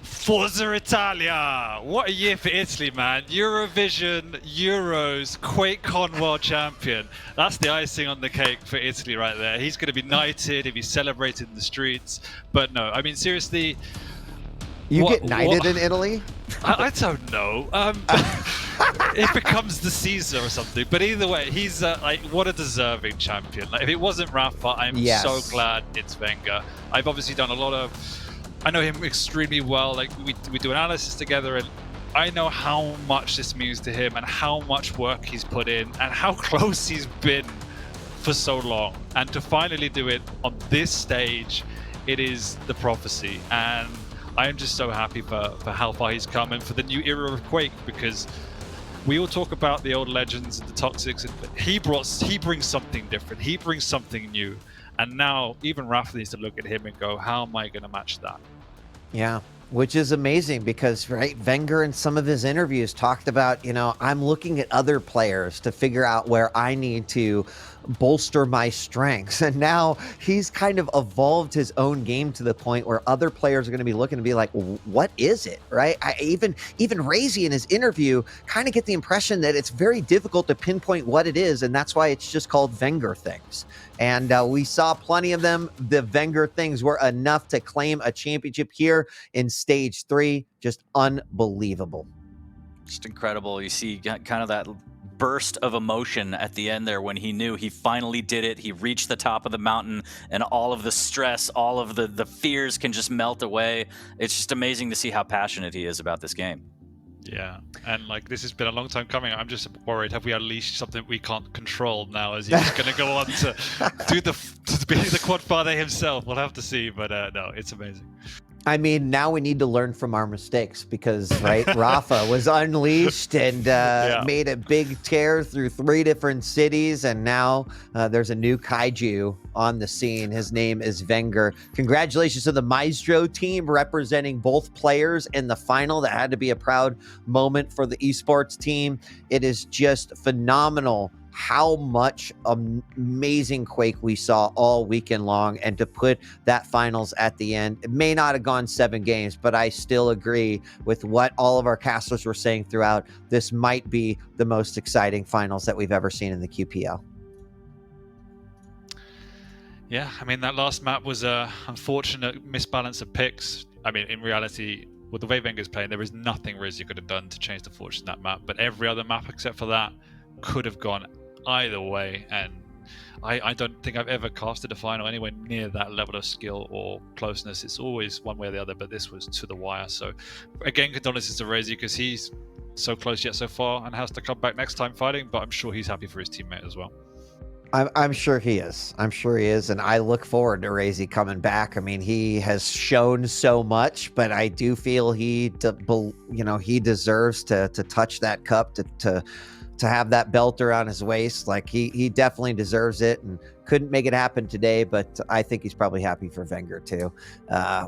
Forza Italia! What a year for Italy, man. Eurovision, Euros, Quakecon World Champion. That's the icing on the cake for Italy right there. He's going to be knighted, he'll be celebrated in the streets. But no, I mean, seriously... You get knighted in Italy? I don't know. It becomes the Caesar or something. But either way, he's like, what a deserving champion. Like, if it wasn't Rafa, I'm so glad it's Vengeurr. I've obviously done a lot of... I know him extremely well. Like we do analysis together, and I know how much this means to him and how much work he's put in and how close he's been for so long. And to finally do it on this stage, it is the prophecy. And I am just so happy for how far he's come and for the new era of Quake, because we all talk about the old legends and the toxics, but he brings something different. He brings something new. And now even Rafa needs to look at him and go, how am I going to match that? Yeah, which is amazing because, right, Vengeurr in some of his interviews talked about, you know, I'm looking at other players to figure out where I need to bolster my strengths. And now he's kind of evolved his own game to the point where other players are going to be looking to be like, what is it, right? Even Raisy in his interview kind of get the impression that it's very difficult to pinpoint what it is, and that's why it's just called Vengeurr things. And we saw plenty of them. The Vengeurr things were enough to claim a championship here in stage 3. Just unbelievable. Just incredible. You see kind of that burst of emotion at the end there when he knew he finally did it. He reached the top of the mountain, and all of the stress, all of the fears can just melt away. It's just amazing to see how passionate he is about this game. Yeah, and like this has been a long time coming. I'm just worried, have we unleashed something we can't control now? Is he just going to go on to be the quad father himself? We'll have to see, but no, it's amazing. I mean, now we need to learn from our mistakes because, right, Rafa was unleashed and made a big tear through 3 different cities, and now there's a new kaiju on the scene. His name is Vengeurr. Congratulations to the Maestro team representing both players in the final. That had to be a proud moment for the esports team. It is just phenomenal how much amazing Quake we saw all weekend long, and to put that finals at the end. It may not have gone 7 games, but I still agree with what all of our casters were saying throughout. This might be the most exciting finals that we've ever seen in the QPL. Yeah, I mean, that last map was a unfortunate misbalance of picks. I mean, in reality, with the way Vengeurr's playing, there is nothing Raisy could have done to change the fortune of that map, but every other map except for that could have gone either way, and I don't think I've ever casted a final anywhere near that level of skill or closeness. It's always one way or the other, but this was to the wire. So again, condolences to Raisy, because he's so close yet so far and has to come back next time fighting, but I'm sure he's happy for his teammate as well. I'm sure he is. I'm sure he is, and I look forward to Raisy coming back. I mean, he has shown so much, but I do feel he deserves to touch that cup, to have that belt around his waist. Like he definitely deserves it, and couldn't make it happen today, but I think he's probably happy for Vengeurr too.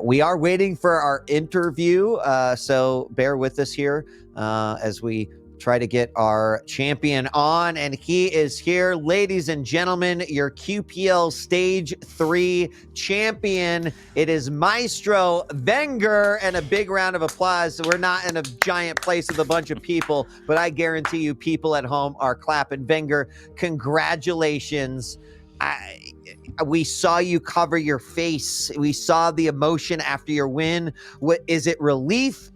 We are waiting for our interview, so bear with us here as we try to get our champion on, and he is here. Ladies and gentlemen, your QPL Stage 3 champion. It is Maestro Vengeurr, and a big round of applause. We're not in a giant place with a bunch of people, but I guarantee you people at home are clapping. Vengeurr, congratulations. We saw you cover your face. We saw the emotion after your win. What is it? Relief?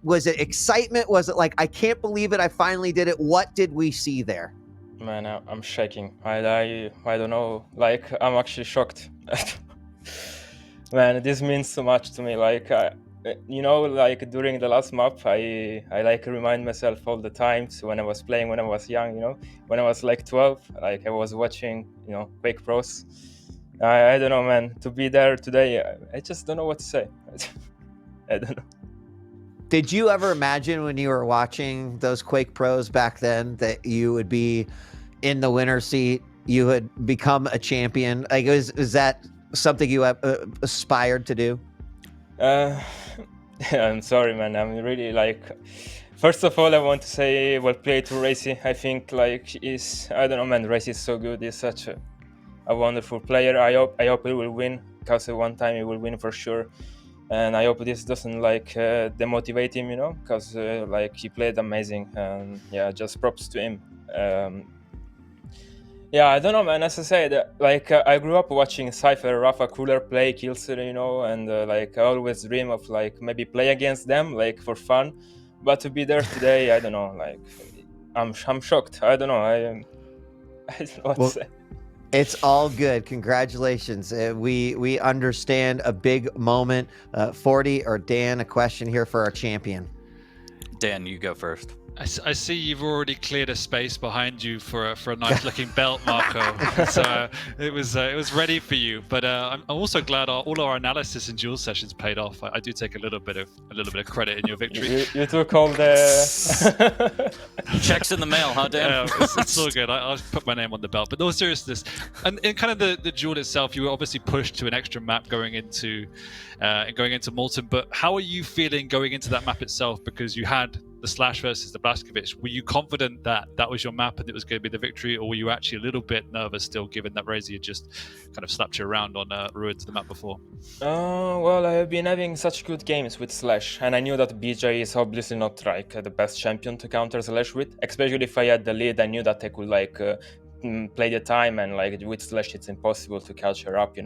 Was it excitement? Was it like, I can't believe it, I finally did it? What did we see there? Man, I'm shaking. I don't know. Like, I'm actually shocked. Man, this means so much to me. Like, like during the last map, I like remind myself all the times when I was playing when I was young. When I was like 12, like I was watching, Quake Pros. I don't know, man. To be there today, I just don't know what to say. I don't know. Did you ever imagine when you were watching those Quake Pros back then that you would be in the winner's seat, you would become a champion? Like, is that something you aspired to do? I'm sorry, man. I'm really like. First of all, I want to say well played to Raisy. I think I don't know, man. Raisy is so good. He's such a wonderful player. I hope he will win, because one time he will win for sure. And I hope this doesn't demotivate him, because he played amazing, and yeah, just props to him. Yeah, I don't know, man. As I said, I grew up watching Cypher, Rafa, Cooler play Killser, and I always dream of maybe play against them for fun. But to be there today, I don't know. I'm shocked. I don't know. I don't know what to say. It's all good. Congratulations. We understand a big moment. 40 or Dan, a question here for our champion. Dan, you go first. I see you've already cleared a space behind you for a nice looking belt, Marco. So it was ready for you. But I'm also glad all our analysis and duel sessions paid off. I do take a little bit of credit in your victory. You took all the checks in the mail, huh, Dan? Yeah, it's all good. I'll put my name on the belt. But no seriousness, and in kind of the duel itself, you were obviously pushed to an extra map going into Molten. But how are you feeling going into that map itself? Because you had the Slash versus the Blazkowicz. Were you confident that was your map and it was going to be the victory, or were you actually a little bit nervous still, given that Raisy had just kind of slapped you around on Ruins of the map before? Well, I have been having such good games with Slash, and I knew that BJ is obviously not the best champion to counter Slash with, especially if I had the lead. I knew that I could play the time, and with Slash it's impossible to catch her up,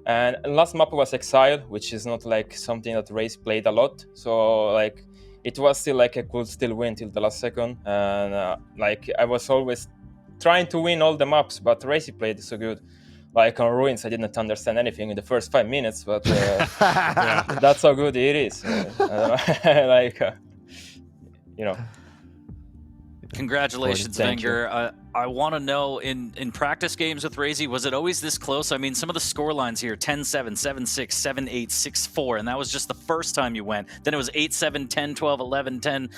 And last map was Exile, which is not something that Raisy played a lot, so it was still I could still win till the last second, and I was always trying to win all the maps, but Raisy played so good. On Ruins, I didn't understand anything in the first 5 minutes, but yeah, that's how good it is. Congratulations, Vengeurr. I want to know, in practice games with Raisy, was it always this close? I mean, some of the score lines here, 10-7, 7-6, 7-8, 6-4, and that was just the first time you went. Then it was 8-7, 10-12, 11-10.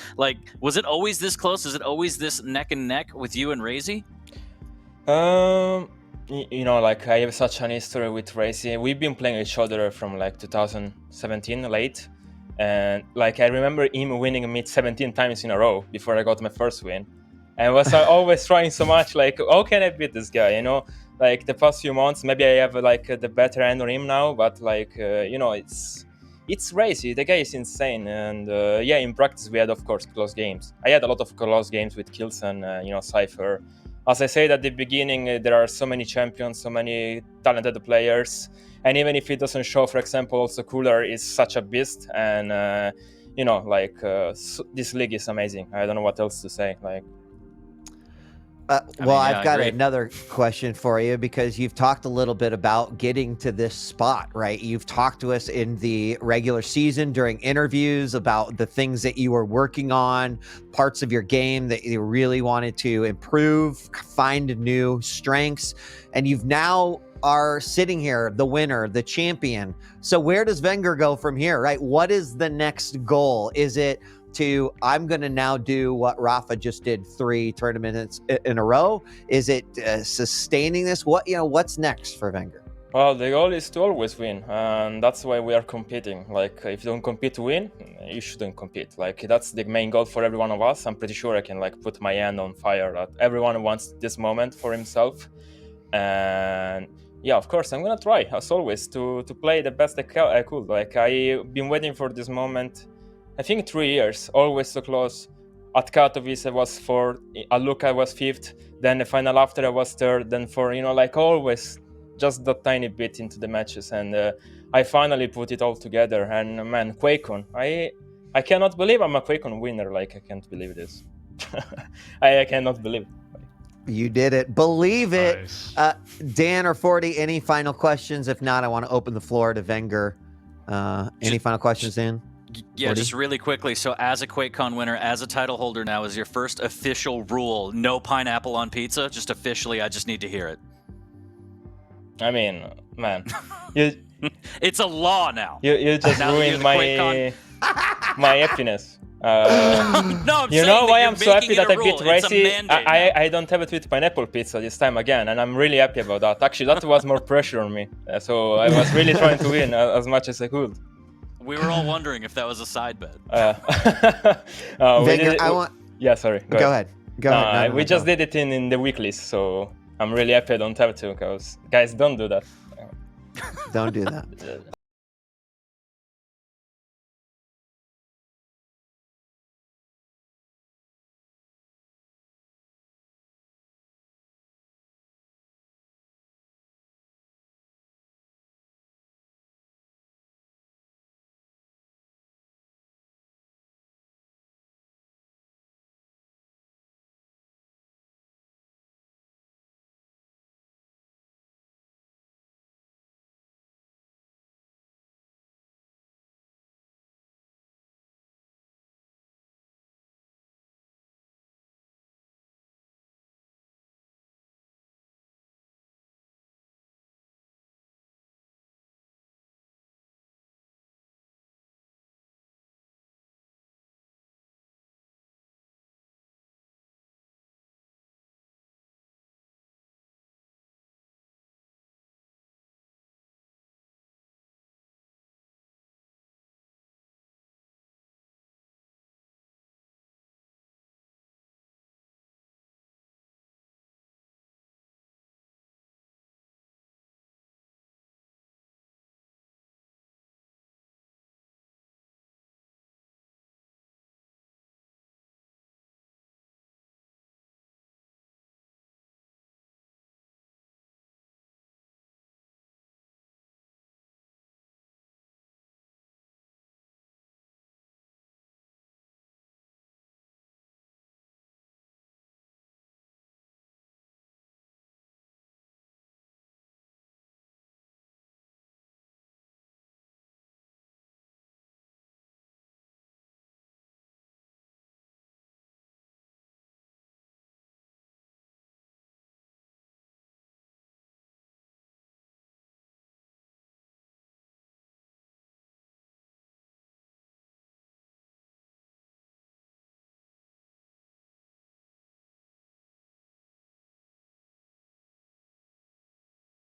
Was it always this close? Is it always this neck and neck with you and Raisy? I have such an history with Raisy. We've been playing each other from 2017 late. And I remember him winning me 17 times in a row before I got my first win. And was always trying so much, how can I beat this guy? The past few months, maybe I have the better hand on him now, but it's Raisy. The guy is insane. And in practice we had, of course, close games. I had a lot of close games with Kills and Cypher. As I said at the beginning, there are so many champions, so many talented players. And even if it doesn't show, for example, also Cooler is such a beast. And, this league is amazing. I don't know what else to say. Well, yeah, I've got I agree. another question for you because you've talked a little bit about getting to this spot, right? You've talked to us in the regular season during interviews about the things that you were working on, parts of your game that you really wanted to improve, find new strengths, and you've now are sitting here, the winner, the champion. So where does Vengeurr go from here, right? What is the next goal? Is it I'm going to now do what Rafa just did 3 tournaments in a row? Is it sustaining this? What's next for Vengeurr? Well, the goal is to always win, and that's why we are competing. Like, if you don't compete to win, you shouldn't compete. Like, that's the main goal for every one of us. I'm pretty sure I can put my hand on fire that everyone wants this moment for himself. And yeah, of course, I'm gonna try, as always, to play the best I could. Like, I've been waiting for this moment, I think 3 years, always so close. At Katowice I was 4th, at Lucca I was 5th, then the final after I was 3rd, then 4th, always just that tiny bit into the matches, and I finally put it all together. And man, Quakecon, I cannot believe I'm a Quakecon winner. I can't believe this. I cannot believe it. You did it. Believe it. Nice. Dan or 40, any final questions? If not, I want to open the floor to Vengeurr. Any final questions, Dan? Yeah, 40? just really quickly. So as a QuakeCon winner, as a title holder now, is your first official rule no pineapple on pizza? Just officially, I just need to hear it. I mean, man, you It's a law now. you just Now that you're ruined the my QuakeCon. my happiness. No, I'm You saying know that why you're I'm so happy making it that a I beat rule. It's a Raisy? mandate I don't have it with pineapple pizza this time again, and I'm really happy about that. Actually, that was more pressure on me, so I was really trying to win as much as I could. We were all wondering if that was a side bet. Vengeurr, I want. Yeah, sorry. Go ahead. Go ahead. No, we no, just go. did it in the weeklies, so I'm really happy I don't have to, because guys, don't do that. Don't do that.